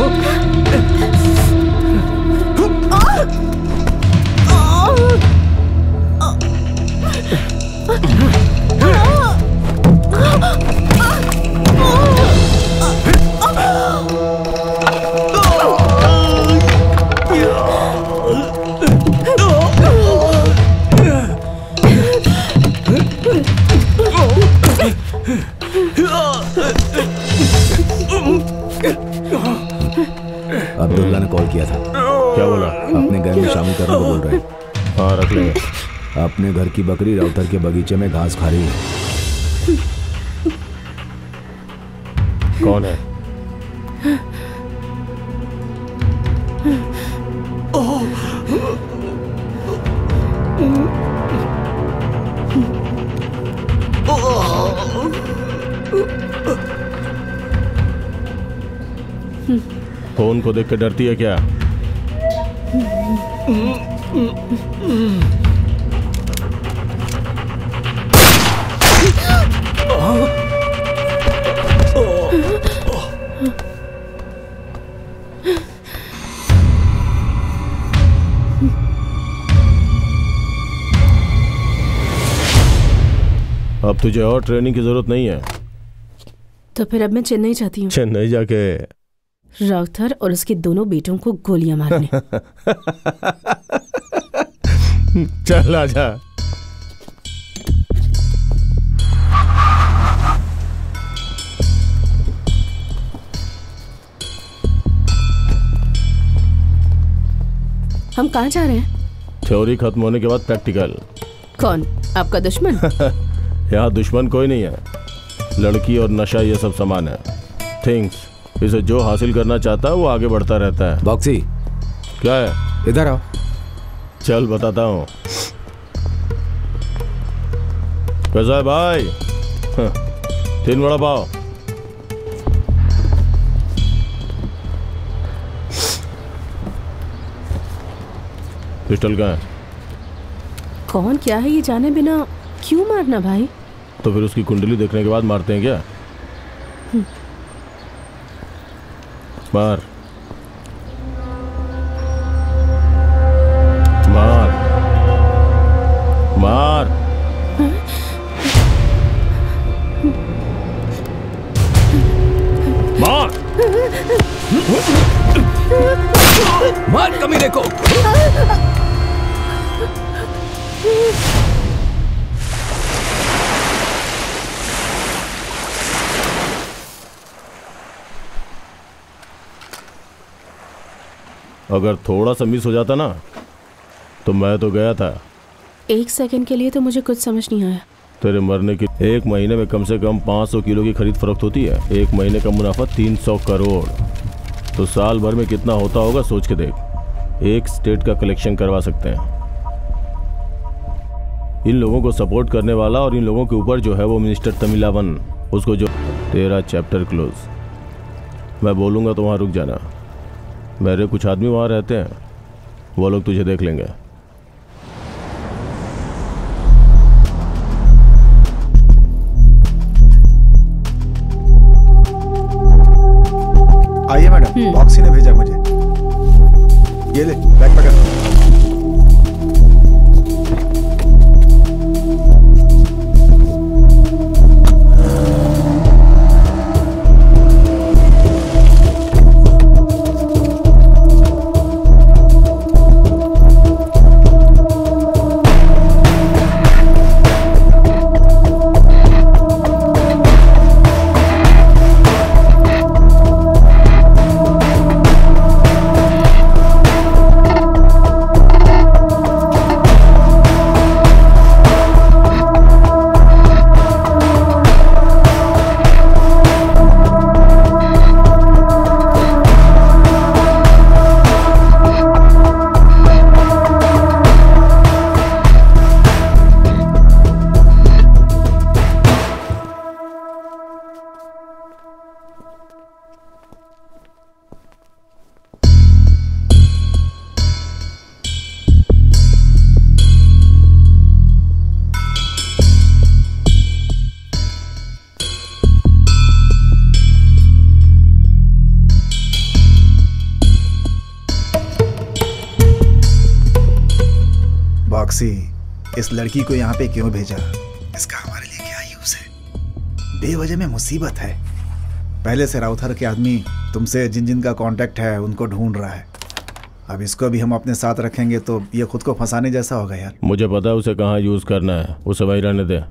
अब्दुल्ला ने कॉल किया था। क्या बोला? अपने घर में शामिल करने को बोल रहे हैं। हाँ, रख लेंगे। अपने घर की बकरी राउतर के बगीचे में घास खा रही है। कौन है? ओह फोन को देख के डरती है क्या? अब तुझे और ट्रेनिंग की जरूरत नहीं है। तो फिर अब मैं चेन्नई जाती हूँ। चेन्नई जाके राउथर और उसके दोनों बेटों को गोलियां मारने। चल आजा। हम कहाँ जा रहे हैं? थ्योरी खत्म होने के बाद प्रैक्टिकल। कौन? आपका दुश्मन? यहाँ दुश्मन कोई नहीं है। लड़की और नशा ये सब समान है। थिंग्स, इसे जो हासिल करना चाहता है वो आगे बढ़ता रहता है। बॉक्सी, क्या है? इधर आओ। चल बताता हूँ। कैसा है भाई? 3 वड़ा पाव। पिस्टल कहाँ है? कौन क्या है ये जाने बिना क्यों मारना भाई? तो फिर उसकी कुंडली देखने के बाद मारते हैं क्या? मार मार मार। मार मार कमीने को। अगर थोड़ा सा मिस हो जाता ना तो मैं तो गया था। 1 सेकंड के लिए तो मुझे कुछ समझ नहीं आया। तेरे मरने की 1 महीने में कम से कम 500 किलो की खरीद फरोख्त होती है। 1 महीने का मुनाफा 300 करोड़। तो साल भर में कितना होता होगा सोच के देख। एक स्टेट का कलेक्शन करवा सकते हैं। इन लोगों को सपोर्ट करने वाला और इन लोगों के ऊपर जो है वो मिनिस्टर तमिलावन, उसको जो तेरा चैप्टर क्लोज। मैं बोलूँगा तो वहाँ रुक जाना। मेरे कुछ आदमी वहाँ रहते हैं, वो लोग तुझे देख लेंगे। आइए मैडम, बॉक्सी ने भेजा मुझे। ये ले, बैग पकड़। बॉक्सी, इस लड़की को यहाँ पे क्यों भेजा? इसका हमारे लिए क्या यूज है? बेवजह में मुसीबत है। पहले से राउथर के आदमी तुमसे जिन जिन का कांटेक्ट है उनको ढूंढ रहा है। अब इसको भी हम अपने साथ रखेंगे तो ये खुद को फंसाने जैसा होगा यार। मुझे पता है उसे कहाँ यूज करना है, उसे वहीं रहने दे।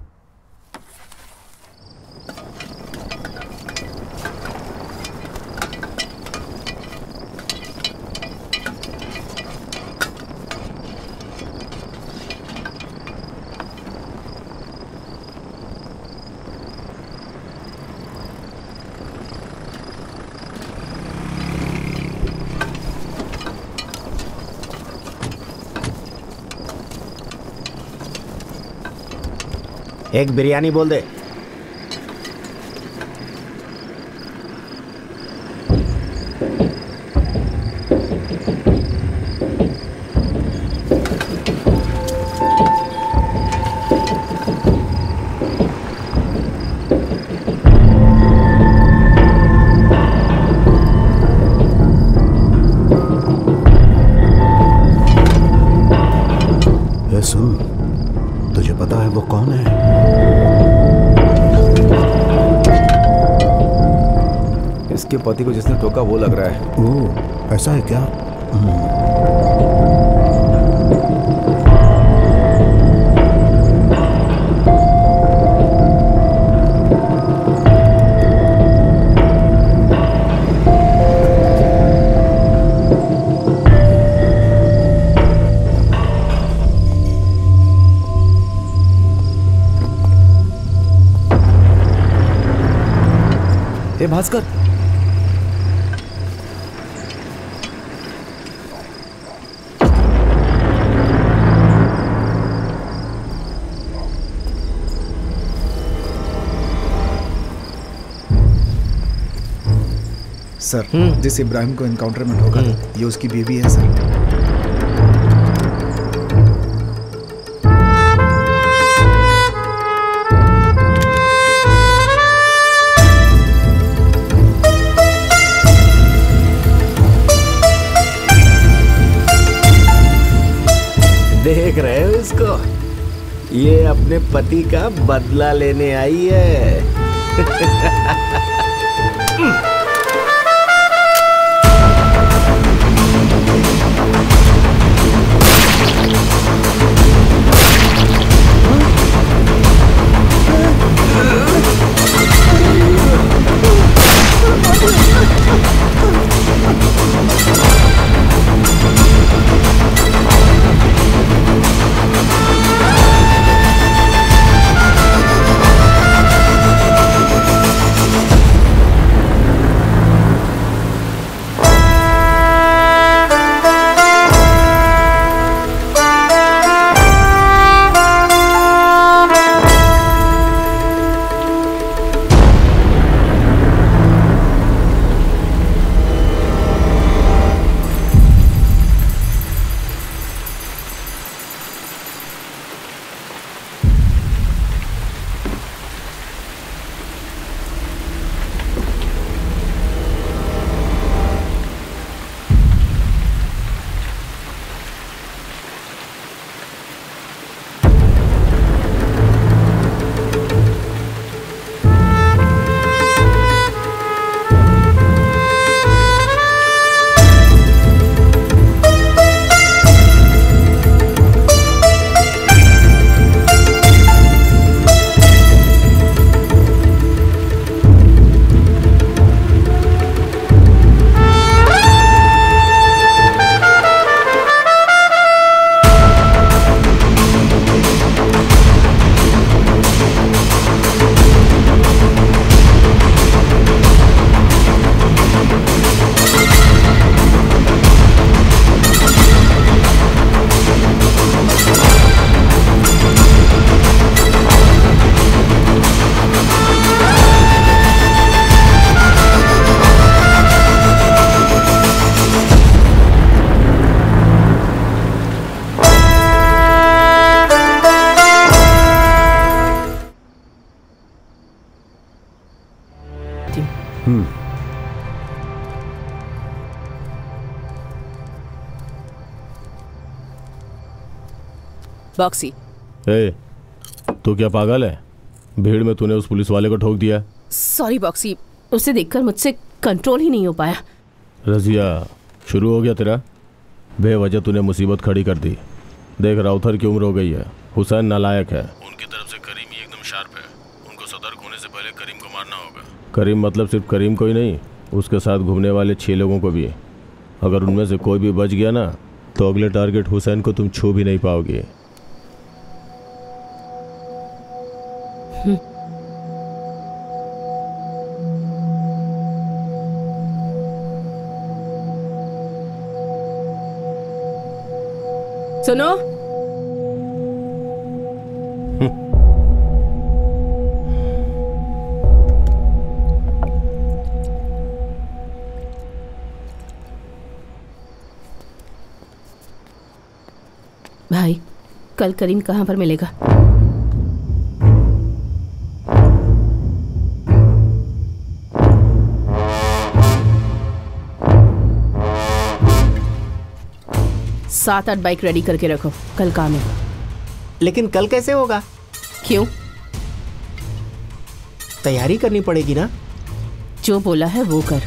एक बिरयानी बोल दे। के पति को जिसने टोका वो लग रहा है। ओह, ऐसा है क्या? ए भास्कर, सर जिस इब्राहिम को एनकाउंटर में ठोका था ये उसकी बीवी है सर। देख रहे हो इसको? ये अपने पति का बदला लेने आई है। बॉक्सी, ए, तू क्या पागल है? भीड़ में तूने उस पुलिस वाले को ठोक दिया। सॉरी बॉक्सी, उसे देखकर मुझसे कंट्रोल ही नहीं हो पाया। रजिया, शुरू हो गया तेरा। बेवजह तूने मुसीबत खड़ी कर दी। देख, राउथर की उम्र हो गई है, हुसैन नालायक है। उनकी तरफ से करीम ही एकदम शार्प है। उनको सतर्क होने से पहले करीम को मारना होगा। करीम मतलब सिर्फ करीम को ही नहीं, उसके साथ घूमने वाले 6 लोगों को भी। अगर उनमें से कोई भी बच गया ना तो अगले टारगेट हुसैन को तुम छू भी नहीं पाओगे। सुनो, भाई कल करीम कहाँ पर मिलेगा? सात 8 बाइक रेडी करके रखो, कल काम है। लेकिन कल कैसे होगा? क्यों? तैयारी करनी पड़ेगी ना। जो बोला है वो कर।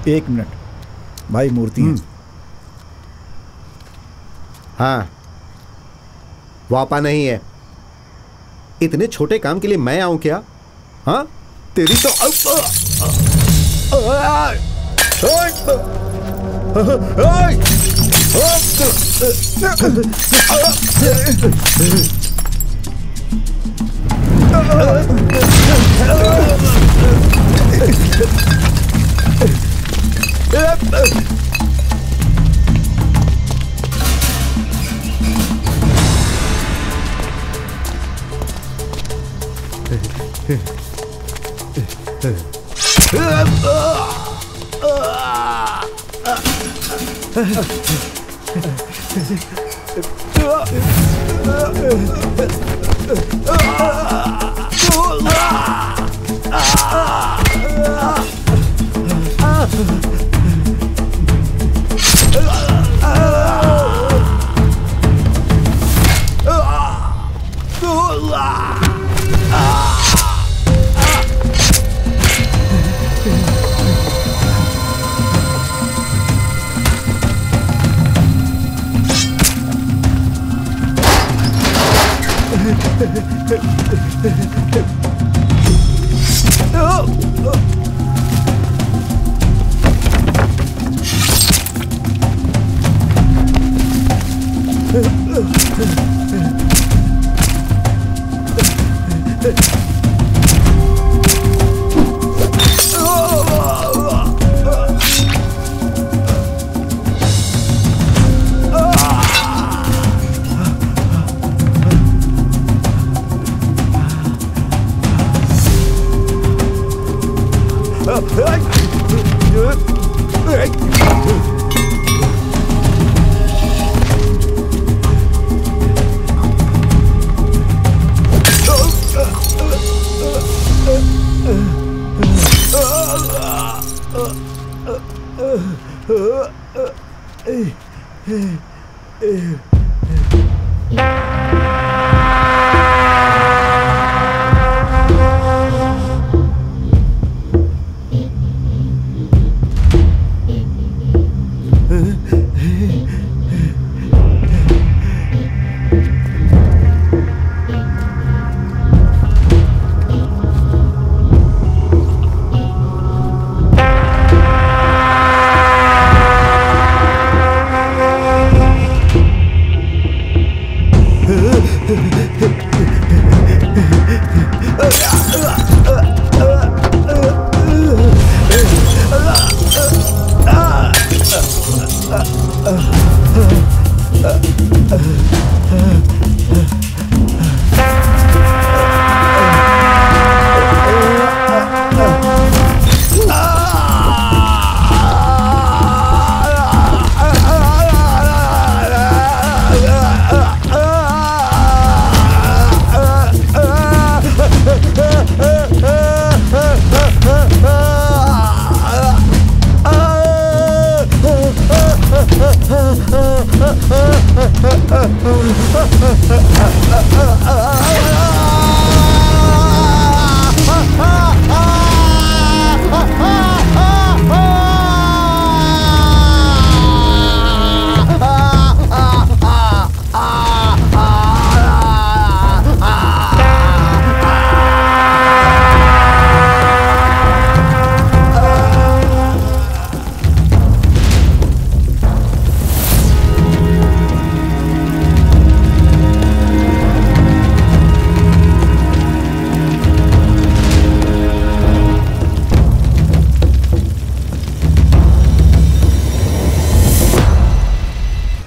एक मिनट भाई, मूर्ति है। हाँ, वापा नहीं है। इतने छोटे काम के लिए मैं आऊं क्या? हाँ, तेरी तो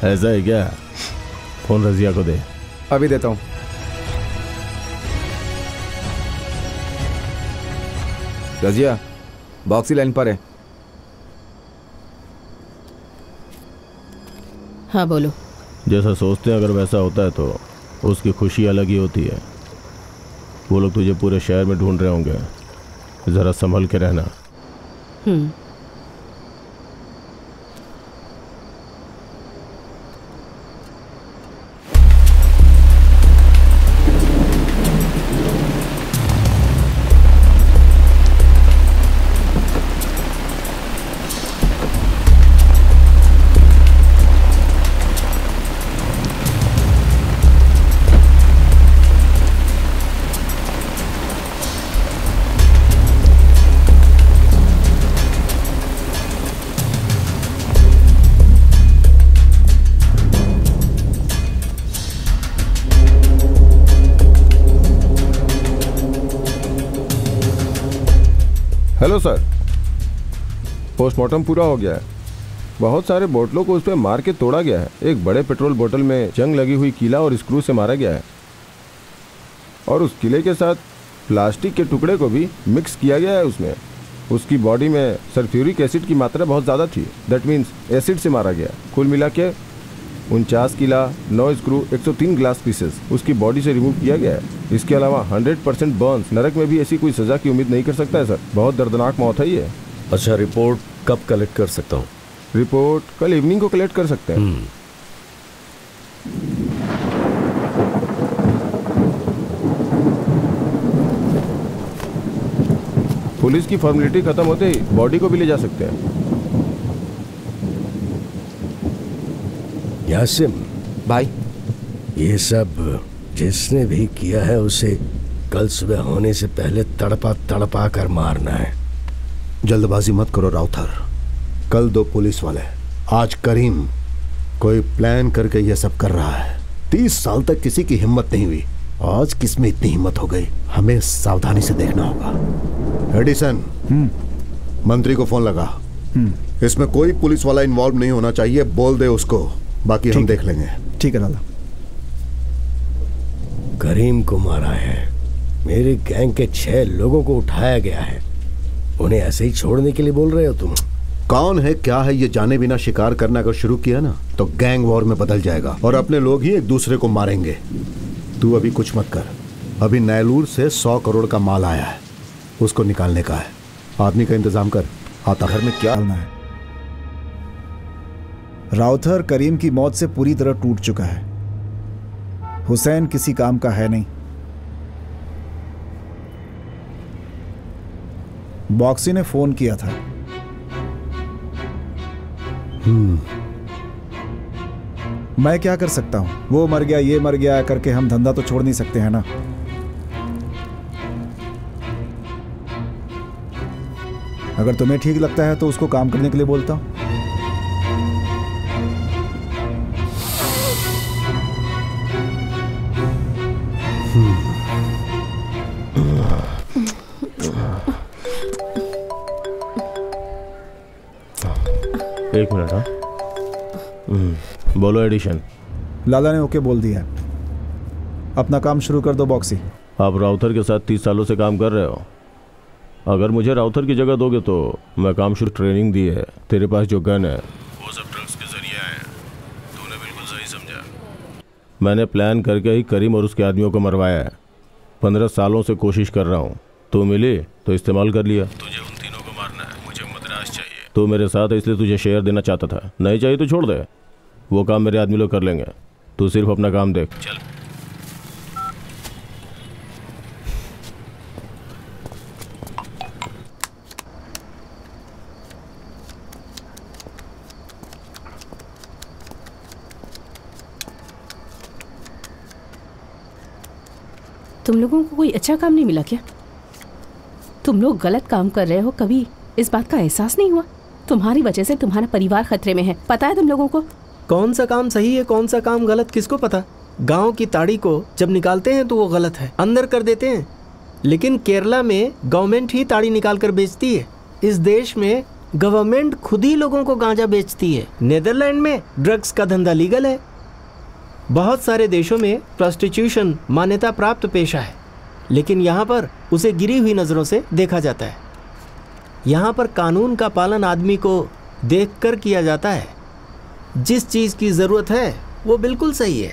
ऐसा है क्या? फोन रजिया को दे। अभी देता हूँ। रजिया, बॉक्सी लाइन पर है। हाँ बोलो। जैसा सोचते हैं अगर वैसा होता है तो उसकी खुशी अलग ही होती है। वो लोग तुझे पूरे शहर में ढूंढ रहे होंगे, जरा संभल के रहना। हेलो सर, पोस्टमार्टम पूरा हो गया है। बहुत सारे बोतलों को उस पर मार के तोड़ा गया है। एक बड़े पेट्रोल बोतल में जंग लगी हुई कीला और स्क्रू से मारा गया है, और उस कीले के साथ प्लास्टिक के टुकड़े को भी मिक्स किया गया है। उसमें उसकी बॉडी में सल्फ्यूरिक एसिड की मात्रा बहुत ज़्यादा थी। दैट मीन्स एसिड से मारा गया। कुल मिला के 49 कीला, 9 स्क्रू, 103 ग्लास पीसेस उसकी बॉडी से रिमूव किया गया है। इसके अलावा 100% बर्न्स। नरक में भी ऐसी कोई सजा की उम्मीद नहीं कर सकता है सर। बहुत दर्दनाक मौत है ये। अच्छा, रिपोर्ट कब कलेक्ट कर सकता हूँ? रिपोर्ट कल इवनिंग को कलेक्ट कर सकते हैं। पुलिस की फॉर्मेलिटी खत्म होते ही बॉडी को भी ले जा सकते हैं। यासिम भाई, ये सब जिसने भी किया है उसे कल सुबह होने से पहले तड़पा तड़पा कर मारना है। जल्दबाजी मत करो राउथर। कल 2 पुलिस वाले, आज करीम। कोई प्लान करके ये सब कर रहा है। 30 साल तक किसी की हिम्मत नहीं हुई, आज किसमें इतनी हिम्मत हो गई? हमें सावधानी से देखना होगा। एडिसन, मंत्री को फोन लगा। इसमें कोई पुलिस वाला इन्वॉल्व नहीं होना चाहिए, बोल दे उसको, बाकी हम देख लेंगे। ठीक है लाला। करीम को मारा है। मेरे गैंग के 6 लोगों को उठाया गया है। उन्हें ऐसे ही छोड़ने के लिए बोल रहे हो तुम? कौन है क्या है ये जाने बिना शिकार करना अगर शुरू किया ना तो गैंग वॉर में बदल जाएगा और अपने लोग ही एक दूसरे को मारेंगे। तू अभी कुछ मत कर। अभी नैलूर से 100 करोड़ का माल आया है, उसको निकालने का है। आदमी का इंतजाम कर। आता घर में क्या करना है? राउथर करीम की मौत से पूरी तरह टूट चुका है। हुसैन किसी काम का है नहीं। बॉक्सी ने फोन किया था। मैं क्या कर सकता हूं? वो मर गया, ये मर गया करके हम धंधा तो छोड़ नहीं सकते हैं ना। अगर तुम्हें ठीक लगता है तो उसको काम करने के लिए बोलता हूं। एक मिनट। हाँ, बोलो एडिशन। लाला ने ओके बोल दिया है। अपना काम शुरू कर दो बॉक्सी। आप राउथर के साथ 30 सालों से काम कर रहे हो। अगर मुझे राउथर की जगह दोगे तो मैं काम शुरू। ट्रेनिंग दी है, तेरे पास जो गन है वो सब ड्रग्स के जरिए है। तूने बिल्कुल सही समझा। मैंने प्लान करके ही करीम और उसके आदमियों को मरवाया है। 15 सालों से कोशिश कर रहा हूँ। तू मिली तो इस्तेमाल कर लिया। तुझे उन तीनों को मारना है, मुझे मद्रास चाहिए। तू मेरे साथ है इसलिए तुझे शेयर देना चाहता था। नहीं चाहिए तो छोड़ दे, वो काम मेरे आदमी लोग कर लेंगे। तू सिर्फ अपना काम देख। चल। तुम लोगों को कोई अच्छा काम नहीं मिला क्या? तुम लोग गलत काम कर रहे हो, कभी इस बात का एहसास नहीं हुआ? तुम्हारी वजह से तुम्हारा परिवार खतरे में है, पता है तुम लोगों को? कौन सा काम सही है, कौन सा काम गलत, किसको पता? गांव की ताड़ी को जब निकालते हैं तो वो गलत है, अंदर कर देते हैं। लेकिन केरला में गवर्नमेंट ही ताड़ी निकाल कर बेचती है। इस देश में गवर्नमेंट खुद ही लोगों को गांजा बेचती है। नेदरलैंड में ड्रग्स का धंधा लीगल है। बहुत सारे देशों में प्रोस्टिट्यूशन मान्यता प्राप्त पेशा है, लेकिन यहाँ पर उसे गिरी हुई नज़रों से देखा जाता है। यहाँ पर कानून का पालन आदमी को देखकर किया जाता है। जिस चीज़ की ज़रूरत है वो बिल्कुल सही है।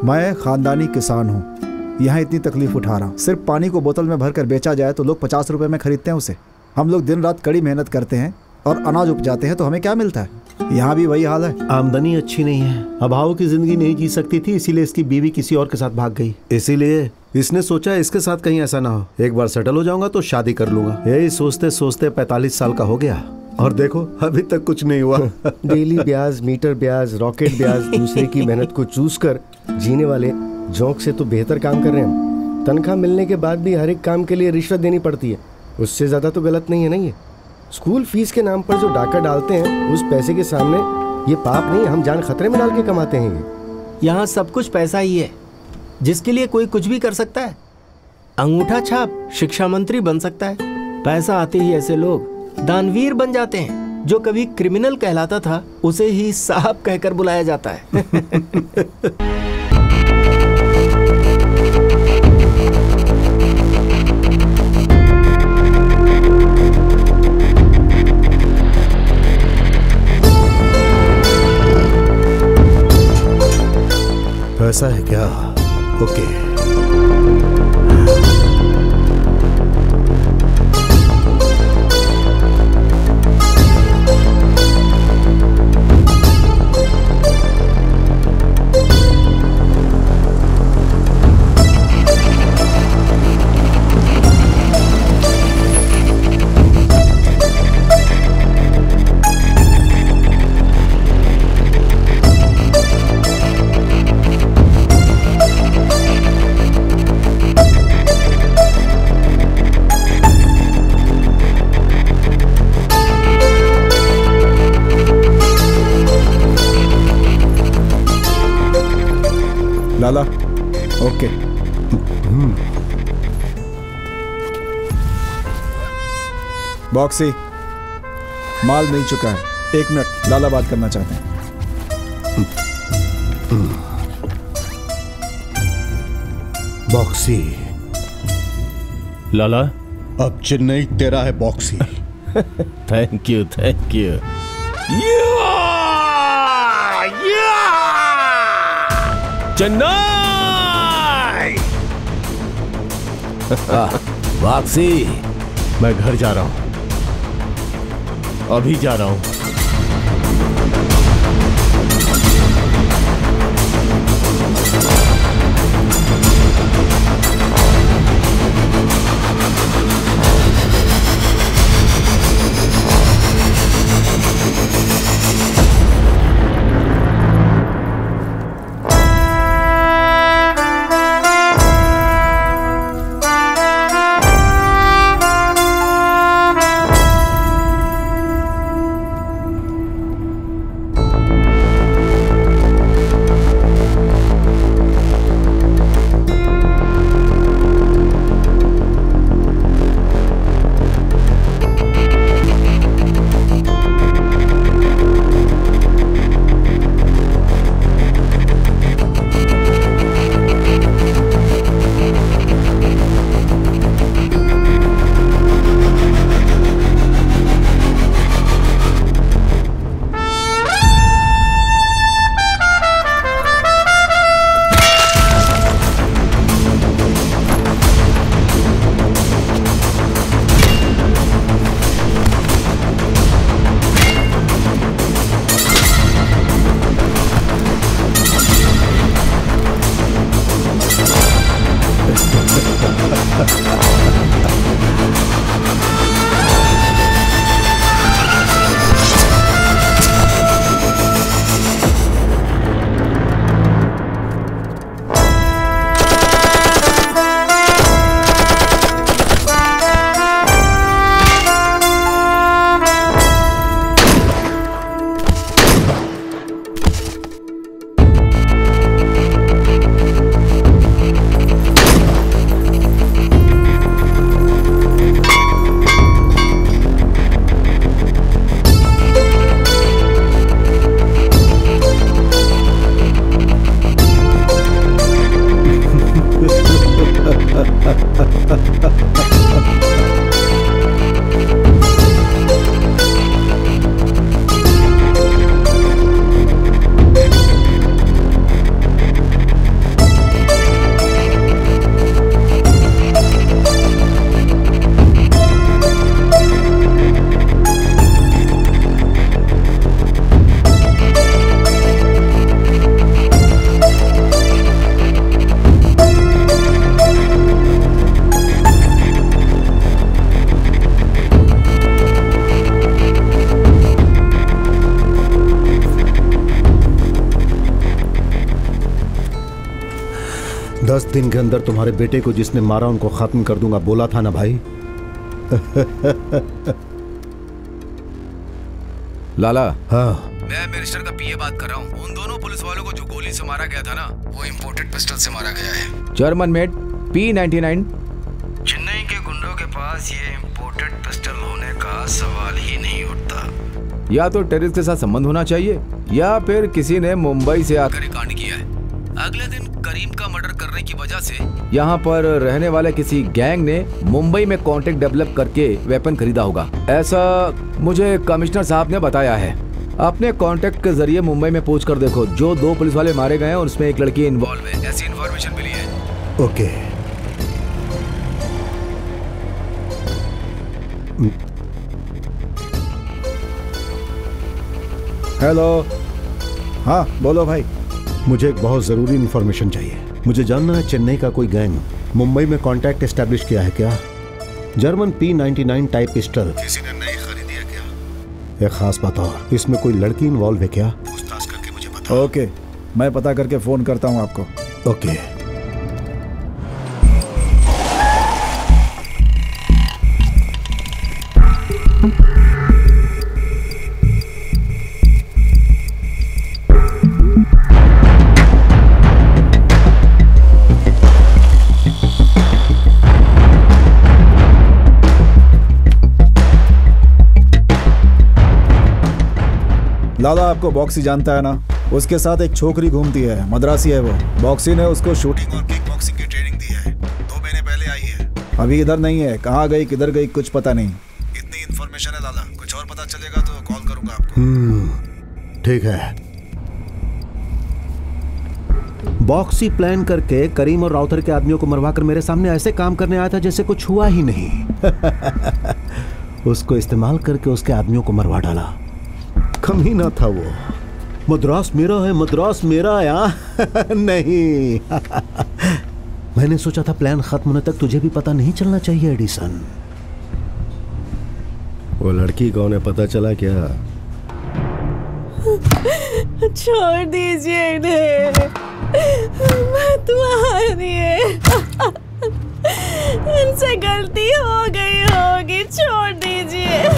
मैं खानदानी किसान हूँ, यहाँ इतनी तकलीफ उठा रहा हूँ। सिर्फ पानी को बोतल में भरकर बेचा जाए तो लोग 50 रुपए में खरीदते हैं उसे। हम लोग दिन रात कड़ी मेहनत करते हैं और अनाज उपजाते हैं तो हमें क्या मिलता है? यहाँ भी वही हाल है। आमदनी अच्छी नहीं है, अभाव की जिंदगी नहीं जी सकती थी, इसीलिए इसकी बीवी किसी और के साथ भाग गई। इसीलिए इसने सोचा इसके साथ कहीं ऐसा ना हो। एक बार सेटल हो जाऊंगा तो शादी कर लूंगा। यही सोचते सोचते 45 साल का हो गया और देखो अभी तक कुछ नहीं हुआ। डेली ब्याज, मीटर ब्याज, रॉकेट ब्याज, दूसरे की मेहनत को चूस कर जीने वाले जोंक से तो बेहतर काम कर रहे हैं। तनख्वाह मिलने के बाद भी हर एक काम के लिए रिश्वत देनी पड़ती है। उससे ज़्यादा तो गलत नहीं है ना ये? स्कूल फीस के नाम पर जो डाका डालते हैं उस पैसे के सामने ये पाप नहीं, हम जान खतरे में डाल के कमाते हैं ये। यहाँ सब कुछ पैसा ही है, जिसके लिए कोई कुछ भी कर सकता है। अंगूठा छाप शिक्षा मंत्री बन सकता है, पैसा आते ही ऐसे लोग दानवीर बन जाते हैं। जो कभी क्रिमिनल कहलाता था उसे ही साहब कहकर बुलाया जाता है। ऐसा है क्या? ओके। लाला, ओके। बॉक्सी, माल मिल चुका है। 1 मिनट, लाला बात करना चाहते हैं। बॉक्सी। लाला, अब चेन्नई तेरा है boxy. Thank you, thank you. Chennai. Boxy, मैं घर जा रहा हूं, अभी जा रहा हूं। दस दिन के अंदर तुम्हारे बेटे को जिसने मारा उनको खत्म कर दूंगा, बोला था ना भाई। लाला। हाँ, मैं मिनिस्टर का पीए बात कर रहा हूँ। उन दोनों पुलिस वालों को जो गोली से मारा गया था ना, वो इंपोर्टेड पिस्टल से मारा गया है। German made P99। चेन्नई के गुंडों के पास ये इंपोर्टेड पिस्टल होने का सवाल ही नहीं उठता। या तो टेररिस्ट के साथ संबंध होना चाहिए या फिर किसी ने मुंबई से आकर ये कांड किया है। अगले दिन करीम का मर्डर करने की वजह से यहाँ पर रहने वाले किसी गैंग ने मुंबई में कांटेक्ट डेवलप करके वेपन खरीदा होगा, ऐसा मुझे कमिश्नर साहब ने बताया है। अपने कांटेक्ट के जरिए मुंबई में पूछ कर देखो, जो 2 पुलिस वाले मारे गए हैं उसमें एक लड़की इन्वॉल्व है, ऐसी इन्फॉर्मेशन मिली है। ओके। हेलो। हाँ बोलो भाई। मुझे एक बहुत ज़रूरी इन्फॉर्मेशन चाहिए। मुझे जानना है चेन्नई का कोई गैंग मुंबई में कांटेक्ट एस्टैब्लिश किया है क्या? जर्मन P99 टाइप पिस्टल किसी ने नई खरीदी है क्या? एक खास बात और, इसमें कोई लड़की इन्वॉल्व है क्या? पूछताछ करके मुझे बताओ। ओके, मैं पता करके फ़ोन करता हूँ आपको। ओके। लाला आपको बॉक्सी जानता है ना? उसके साथ एक छोकरी घूमती है, मद्रासी है वो। बॉक्सी ने उसको शूटिंग और किक बॉक्सिंग की ट्रेनिंग दी है। 2 महीने पहले आई है, अभी इधर नहीं है। कहाँ गई किधर गई कुछ पता नहीं। इतनी इन्फॉर्मेशन है लाला, कुछ और पता चलेगा तो कॉल करूंगा आपको। ठीक है। बॉक्सी प्लान करके करीम और राउतर के आदमियों को मरवा कर मेरे सामने ऐसे काम करने आया था जैसे कुछ हुआ ही नहीं। उसको इस्तेमाल करके उसके आदमियों को मरवा डाला। कमीना था वो। मद्रास मेरा है, मद्रास मेरा है। नहीं। मैंने सोचा था प्लान खत्म होने तक तुझे भी पता नहीं चलना चाहिए एडिसन। वो लड़की कौन है पता चला क्या? छोड़ दीजिए इन्हें, मत मारिए। इनसे गलती हो गई होगी, छोड़ दीजिए।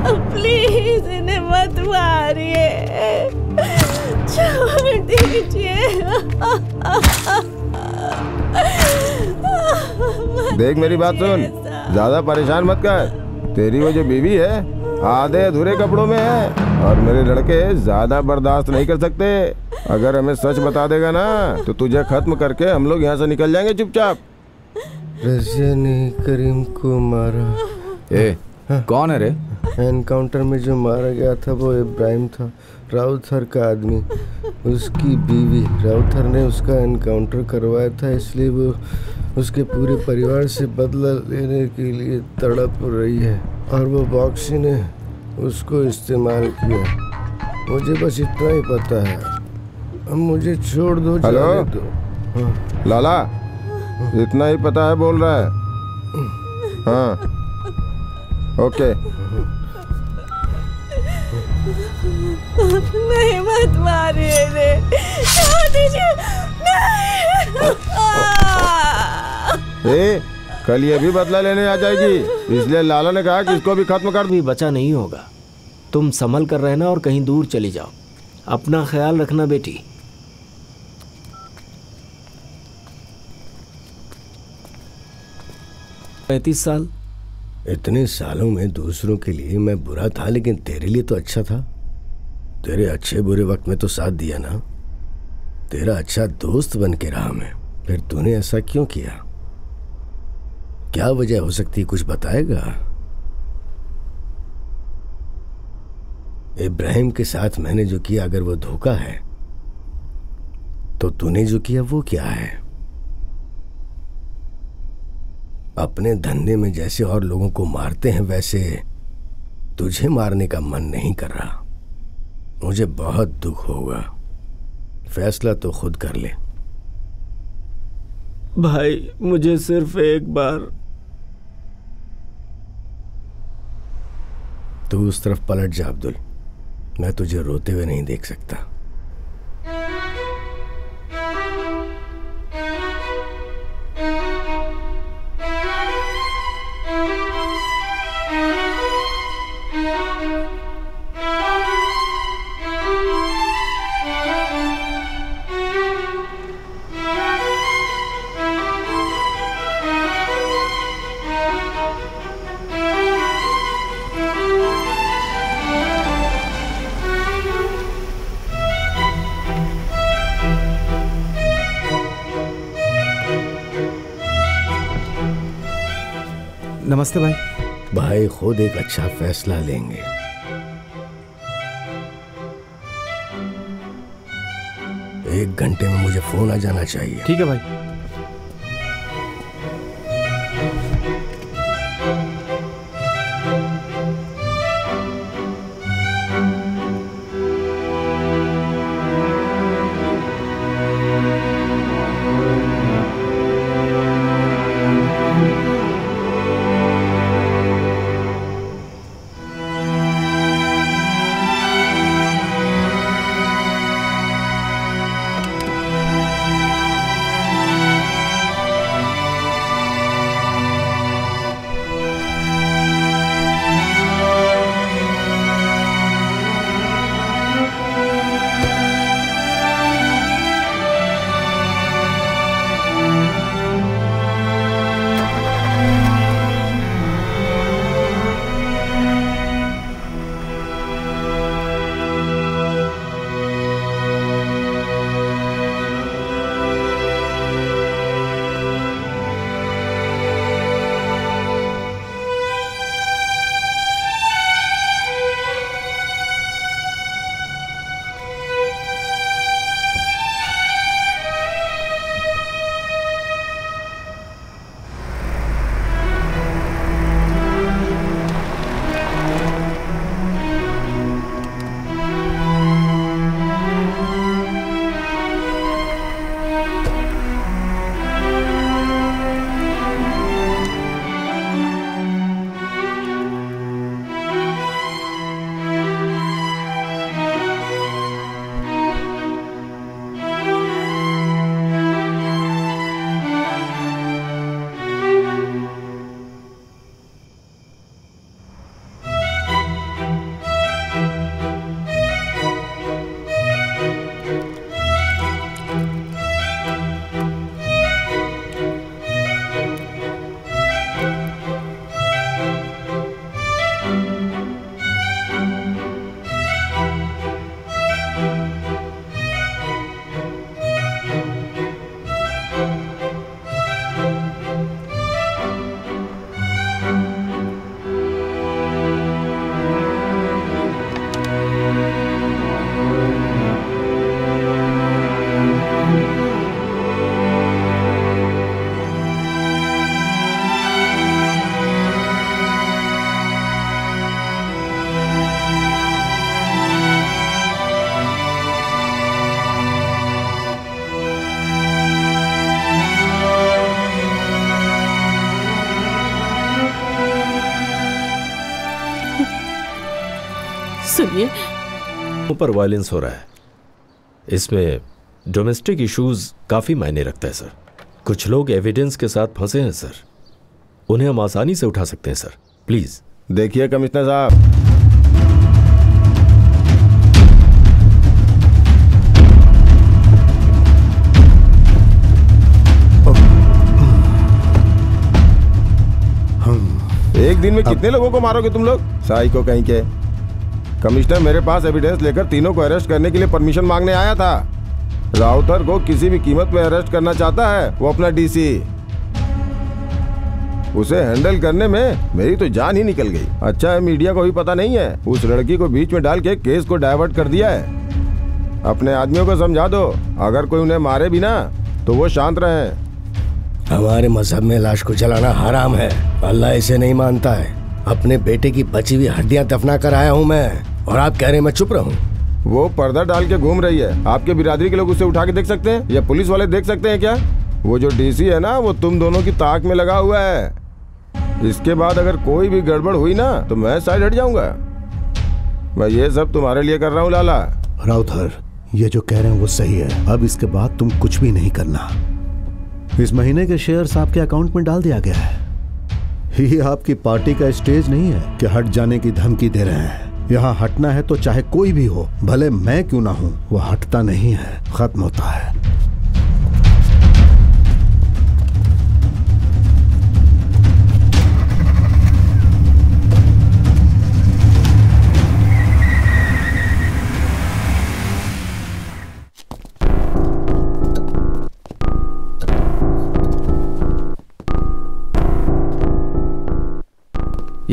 प्लीज इन्हें मत मारिए, छोड़ दीजिए। देख मेरी बात सुन, ज्यादा परेशान मत कर। तेरी वो जो बीवी है आधे अधूरे कपड़ों में है और मेरे लड़के ज्यादा बर्दाश्त नहीं कर सकते। अगर हमें सच बता देगा ना तो तुझे खत्म करके हम लोग यहाँ से निकल जाएंगे चुपचाप। रज़िया ने करीम को मारा। कौन है रे? एनकाउंटर में जो मारा गया था वो इब्राहिम था, राउथर का आदमी, उसकी बीवी। राउथर ने उसका एनकाउंटर करवाया था, इसलिए वो उसके पूरे परिवार से बदला लेने के लिए तड़प रही है और वो बॉक्सी ने उसको इस्तेमाल किया। मुझे बस इतना ही पता है, अब मुझे छोड़ दो। हेलो दो। लाला, इतना ही पता है बोल रहा है? हाँ ओके। नहीं मत मारिए रे, छोड़ दीजिए। ए, कल ये भी बदला लेने आ जाएगी, इसलिए लाला ने कहा कि इसको भी खत्म कर। भी बचा नहीं होगा। तुम संभल कर रहना और कहीं दूर चली जाओ। अपना ख्याल रखना बेटी। पैंतीस साल। इतने सालों में दूसरों के लिए मैं बुरा था, लेकिन तेरे लिए तो अच्छा था। तेरे अच्छे बुरे वक्त में तो साथ दिया ना। तेरा अच्छा दोस्त बन के रहा मैं। फिर तूने ऐसा क्यों किया? क्या वजह हो सकती, कुछ बताएगा? इब्राहिम के साथ मैंने जो किया, अगर वो धोखा है तो तूने जो किया वो क्या है? अपने धंधे में जैसे और लोगों को मारते हैं वैसे तुझे मारने का मन नहीं कर रहा। मुझे बहुत दुख होगा। फैसला तो खुद कर ले। भाई मुझे सिर्फ एक बार। तू उस तरफ पलट जा अब्दुल, मैं तुझे रोते हुए नहीं देख सकता। नमस्ते भाई। भाई खुद एक अच्छा फैसला लेंगे। एक घंटे में मुझे फोन आ जाना चाहिए। ठीक है भाई। सुनिए, ऊपर वायलेंस हो रहा है। इसमें डोमेस्टिक इश्यूज काफी मायने रखता है सर। कुछ लोग एविडेंस के साथ फंसे हैं सर, उन्हें हम आसानी से उठा सकते हैं सर। प्लीज देखिए कमिश्नर साहब, एक दिन में कितने लोगों को मारोगे तुम लोग? साइको कहीं के। कमिश्नर मेरे पास एविडेंस लेकर तीनों को अरेस्ट करने के लिए परमिशन मांगने आया था। राउतर को किसी भी कीमत पे अरेस्ट करना चाहता है वो अपना डीसी। उसे हैंडल करने में मेरी तो जान ही निकल गई। अच्छा है मीडिया को भी पता नहीं है, उस लड़की को बीच में डाल के केस को डाइवर्ट कर दिया है। अपने आदमियों को समझा दो, अगर कोई उन्हें मारे भी ना तो वो शांत रहे। हमारे मजहब में लाश को जलाना हराम है, अल्लाह इसे नहीं मानता है। अपने बेटे की बची हुई हड्डियां दफना कर आया हूँ मैं, और आप कह रहे हैं मैं चुप रहूं? वो पर्दा डाल के घूम रही है, आपके बिरादरी के लोग उसे उठा के देख सकते हैं या पुलिस वाले देख सकते हैं क्या? वो जो डीसी है ना, वो तुम दोनों की ताक में लगा हुआ है। इसके बाद अगर कोई भी गड़बड़ हुई ना तो मैं साइड हट जाऊंगा। मैं ये सब तुम्हारे लिए कर रहा हूँ लाला। राउतर, ये जो कह रहे हैं वो सही है। अब इसके बाद तुम कुछ भी नहीं करना। इस महीने के शेयर्स आपके अकाउंट में डाल दिया गया है। ये आपकी पार्टी का स्टेज नहीं है कि हट जाने की धमकी दे रहे हैं। यहाँ हटना है तो चाहे कोई भी हो, भले मैं क्यों ना हूं, वो हटता नहीं है, खत्म होता है।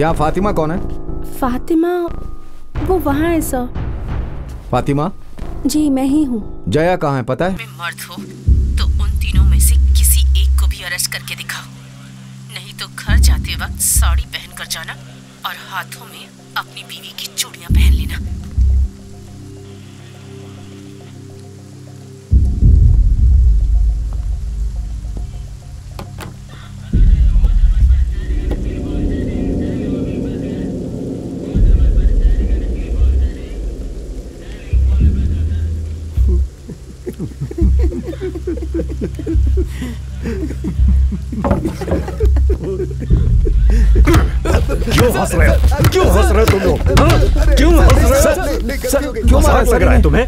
यहाँ फातिमा कौन है? फातिमा वो वहाँ है सर। फातिमा? जी मैं ही हूँ। जया कहाँ है पता है? मर्द हो तो उन तीनों में से किसी एक को भी अरेस्ट करके दिखाओ, नहीं तो घर जाते वक्त साड़ी पहन कर जाना और हाथों में अपनी बीवी की चूड़ियां पहन लेना। क्यों हंस रहे हो? क्यों हंस रहे हो तुम लोग? क्यों हंस रहे हो? सर, क्यों मजाक लग रहा है तुम्हें?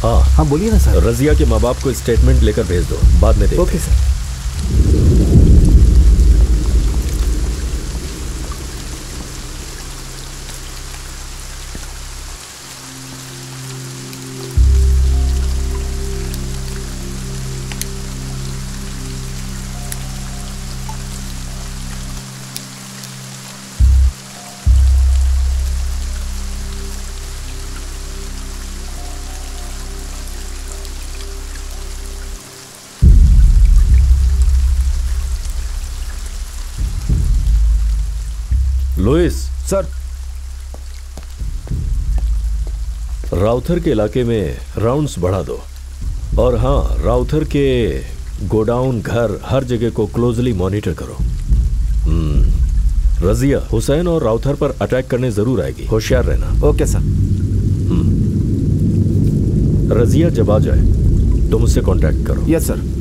हाँ हाँ बोलिए ना सर। रजिया के माँ बाप को स्टेटमेंट लेकर भेज दो, बाद में देखते हैं। Okay sir. लुइस सर, राउथर के इलाके में राउंड्स बढ़ा दो। और हाँ, राउथर के गोडाउन, घर, हर जगह को क्लोजली मॉनिटर करो। रजिया हुसैन और राउथर पर अटैक करने जरूर आएगी, होशियार रहना। Okay sir. रजिया जब आ जाए तो मुझसे कांटेक्ट करो। Yes sir.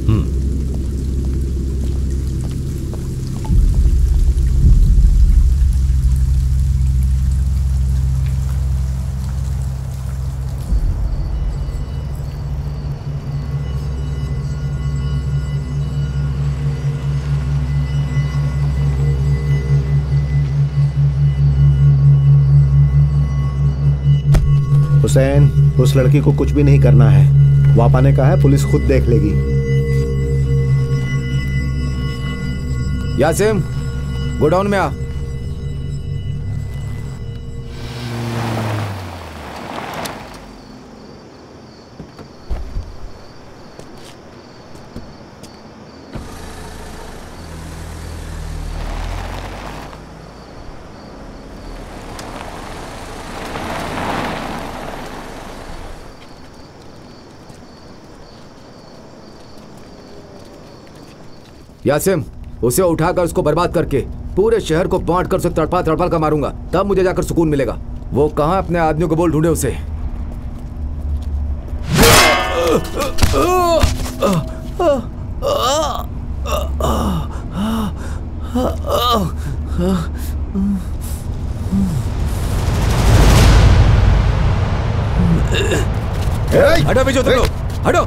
हुसैन, उस लड़की को कुछ भी नहीं करना है। वापा ने कहा है पुलिस खुद देख लेगी। यासिम, गोडाउन में आ। यासिम, उसे उठाकर उसको बर्बाद करके पूरे शहर को बांट कर उसे तड़पा तड़पा कर मारूंगा, तब मुझे जाकर सुकून मिलेगा। वो कहां अपने आदमियों को बोल ढूंढे उसे। हटो पीछे तुम लोग, हटो।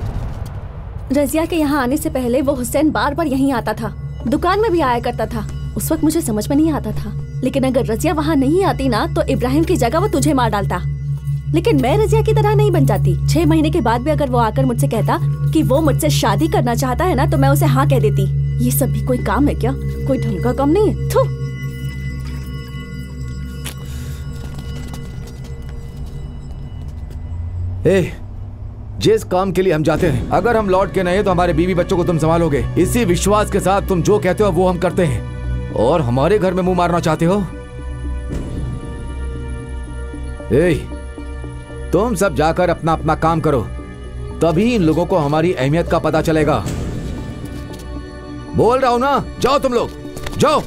रजिया के यहाँ आने से पहले वो हुसैन बार बार यहीं आता था, दुकान में भी आया करता था। उस वक्त मुझे समझ में नहीं आता था, लेकिन अगर रजिया वहाँ नहीं आती ना तो इब्राहिम की जगह वो तुझे मार डालता। लेकिन मैं रजिया की तरह नहीं बन जाती। 6 महीने के बाद भी अगर वो आकर मुझसे कहता कि वो मुझसे शादी करना चाहता है ना, तो मैं उसे हाँ कह देती। ये सब भी कोई काम है क्या? कोई ढंग का काम नहीं है। थू। जिस काम के लिए हम जाते हैं, अगर हम लौट के नहीं तो हमारे बीवी बच्चों को तुम संभालोगे। इसी विश्वास के साथ तुम जो कहते हो वो हम करते हैं। और हमारे घर में मुंह मारना चाहते हो? तुम सब जाकर अपना अपना काम करो, तभी इन लोगों को हमारी अहमियत का पता चलेगा। बोल रहा हूं ना, जाओ तुम लोग, जाओ।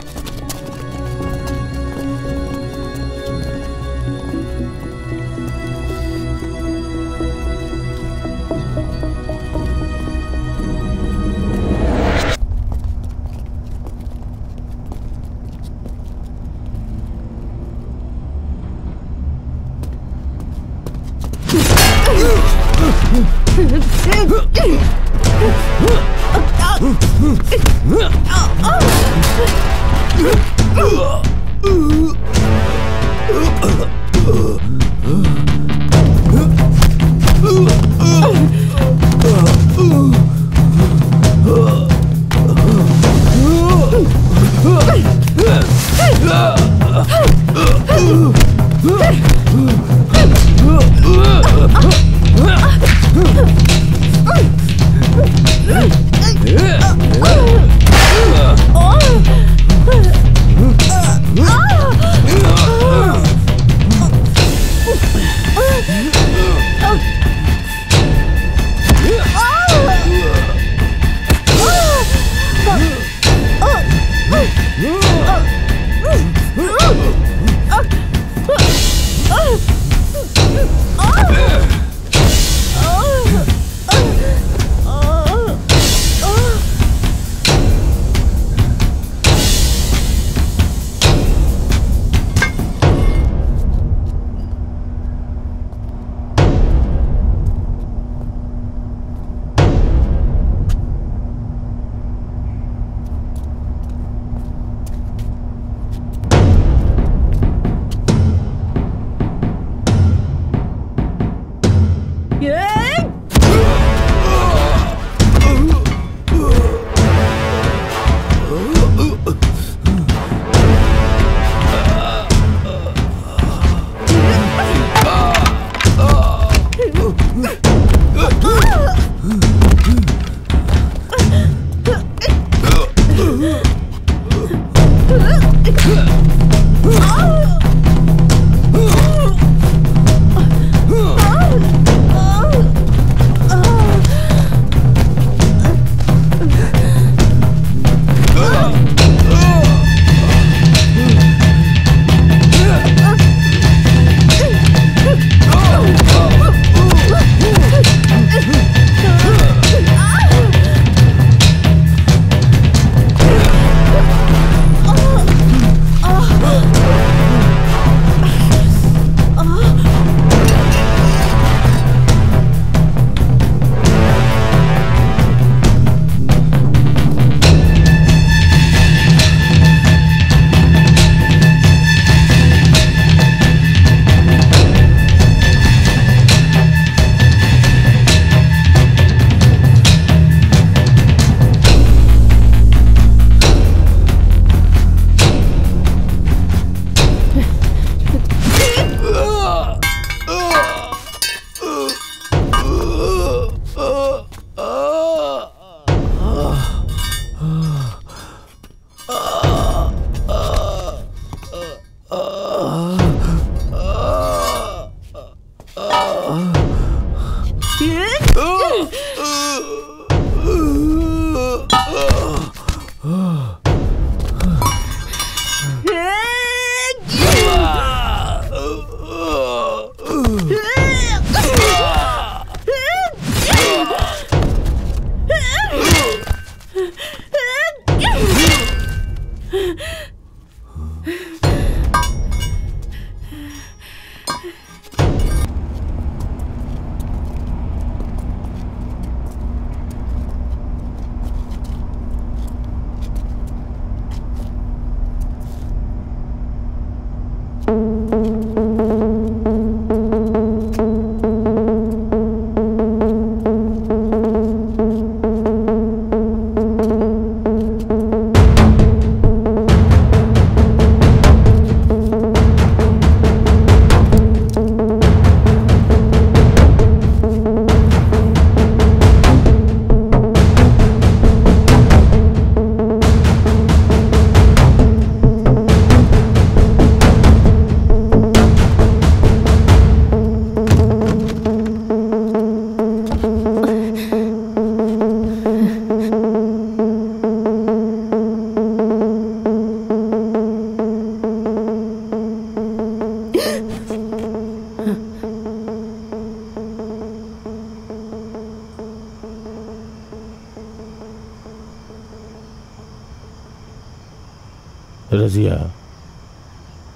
रजिया,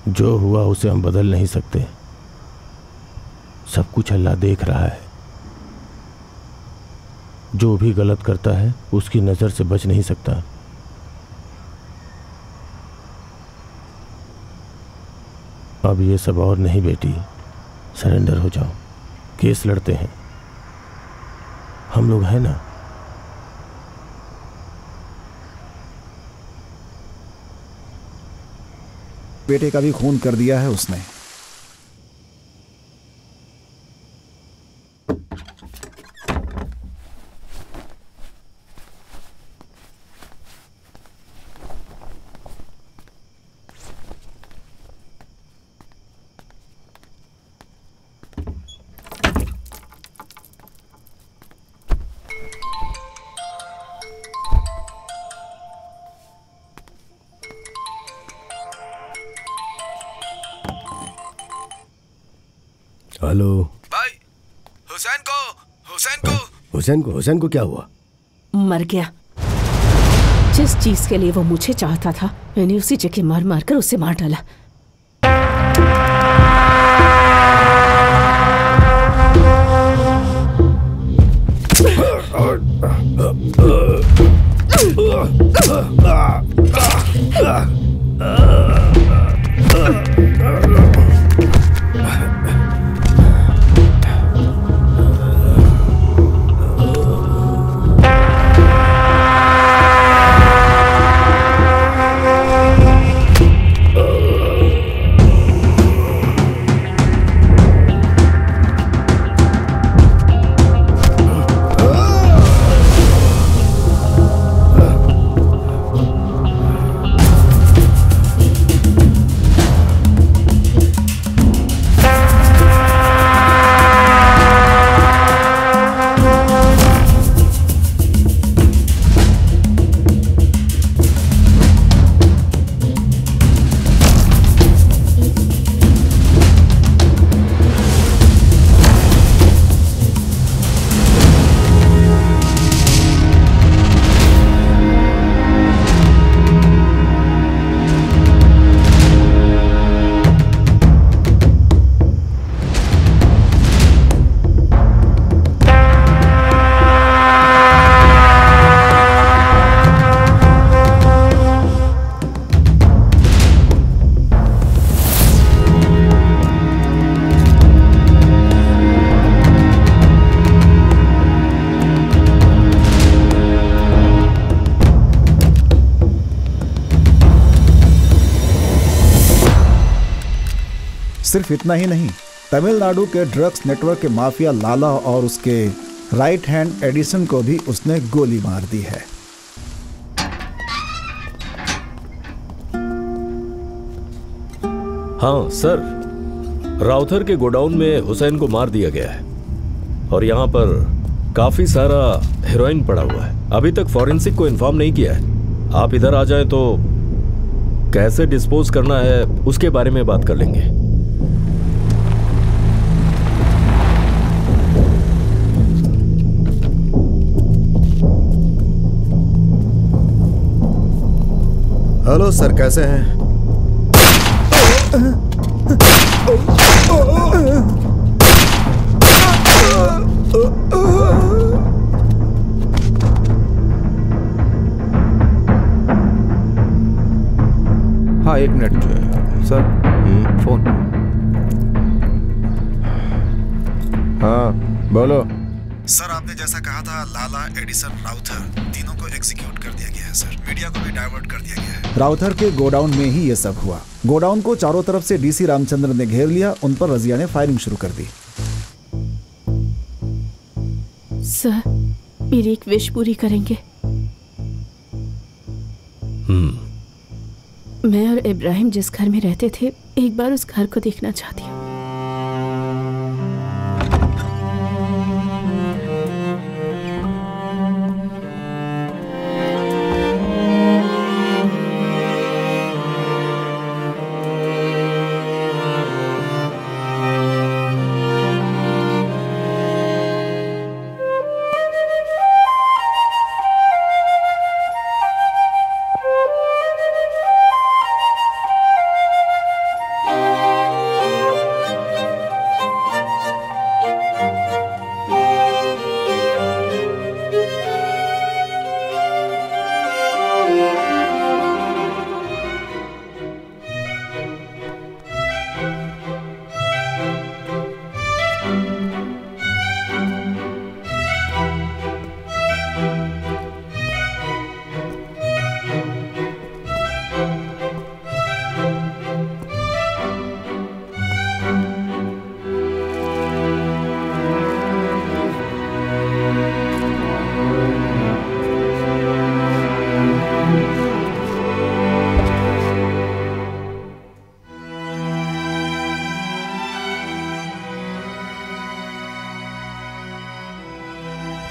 जो हुआ उसे हम बदल नहीं सकते। सब कुछ अल्लाह देख रहा है। जो भी गलत करता है उसकी नज़र से बच नहीं सकता। अब ये सब और नहीं बेटी, सरेंडर हो जाओ। केस लड़ते हैं, हम लोग हैं ना। बेटे का भी खून कर दिया है उसने। हेलो भाई, हुसैन को क्या हुआ? मर गया। जिस चीज के लिए वो मुझे चाहता था, मैंने उसी जगह मार मार कर उसे मार डाला। सिर्फ इतना ही नहीं, तमिलनाडु के ड्रग्स नेटवर्क के माफिया लाला और उसके राइट हैंड एडिसन को भी उसने गोली मार दी है। हाँ सर, राउथर के गोडाउन में हुसैन को मार दिया गया है और यहाँ पर काफी सारा हेरोइन पड़ा हुआ है। अभी तक फॉरेंसिक को इन्फॉर्म नहीं किया है। आप इधर आ जाएं तो कैसे डिस्पोज करना है उसके बारे में बात कर लेंगे। हेलो सर, कैसे हैं? हाँ, 1 मिनट सर। फोन। हाँ बोलो। सर, आपने जैसा कहा था, लाला, एडिसन, राउथर तीनों को एग्जीक्यूट कर दिया गया है सर। मीडिया को भी डाइवर्ट कर दिया गया है। राउथर के गोडाउन में ही ये सब हुआ। गोडाउन को चारों तरफ से डीसी रामचंद्र ने घेर लिया। उन पर रजिया ने फायरिंग शुरू कर दी। सर, मेरी एक विश पूरी करेंगे? मैं और इब्राहिम जिस घर में रहते थे, एक बार उस घर को देखना चाहती हूँ।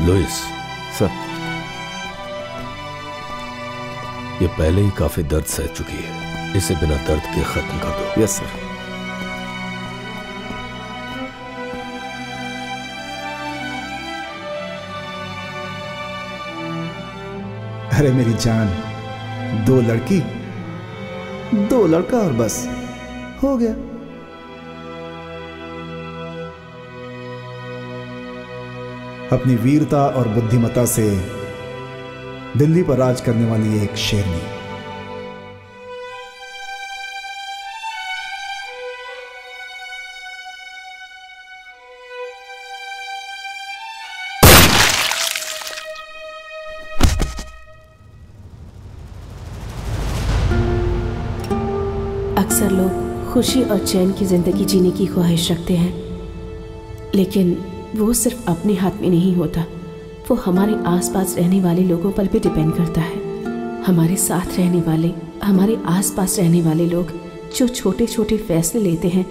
लुइस सर, ये पहले ही काफी दर्द सह चुकी है, इसे बिना दर्द के खत्म कर दो। Yes sir. अरे मेरी जान, 2 लड़की 2 लड़का और बस हो गया। अपनी वीरता और बुद्धिमत्ता से दिल्ली पर राज करने वाली एक शेरनी। अक्सर लोग खुशी और चैन की जिंदगी जीने की ख्वाहिश रखते हैं, लेकिन वो सिर्फ अपने हाथ में नहीं होता, वो हमारे आसपास रहने वाले लोगों पर भी डिपेंड करता है। हमारे साथ रहने वाले, हमारे आसपास रहने वाले लोग जो छोटे छोटे फैसले लेते हैं,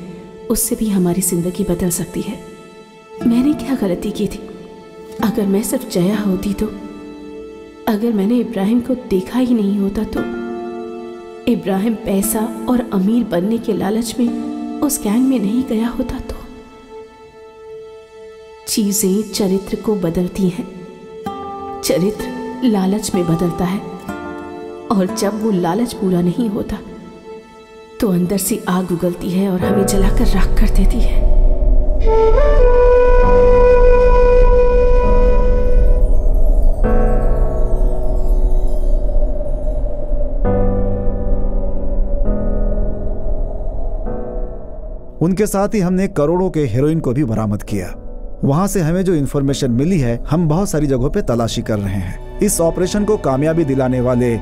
उससे भी हमारी ज़िंदगी बदल सकती है। मैंने क्या गलती की थी? अगर मैं सिर्फ जया होती तो, अगर मैंने इब्राहिम को देखा ही नहीं होता तो, इब्राहिम पैसा और अमीर बनने के लालच में उस गैंग में नहीं गया होता तो। चीजें चरित्र को बदलती हैं, चरित्र लालच में बदलता है, और जब वो लालच पूरा नहीं होता तो अंदर से आग उगलती है और हमें जलाकर राख कर देती है। उनके साथ ही हमने करोड़ों के हेरोइन को भी बरामद किया। वहां से हमें जो इन्फॉर्मेशन मिली है, हम बहुत सारी जगहों पे तलाशी कर रहे हैं। इस ऑपरेशन को कामयाबी दिलाने वाले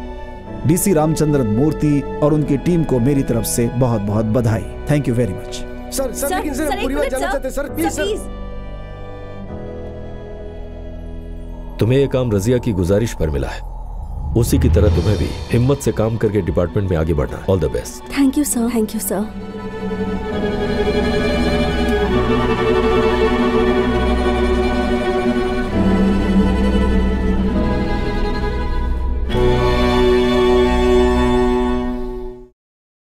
डीसी रामचंद्र मूर्ति और उनकी टीम को मेरी तरफ से बहुत बहुत बधाई। Thank you very much. Sir sir लेकिन सर पूरी बात जानना चाहते हैं सर, प्लीज सर। तुम्हें यह काम रजिया की गुजारिश पर मिला है, उसी की तरह तुम्हें भी हिम्मत से काम करके डिपार्टमेंट में आगे बढ़ना। All the best. Thank you sir. Thank you sir.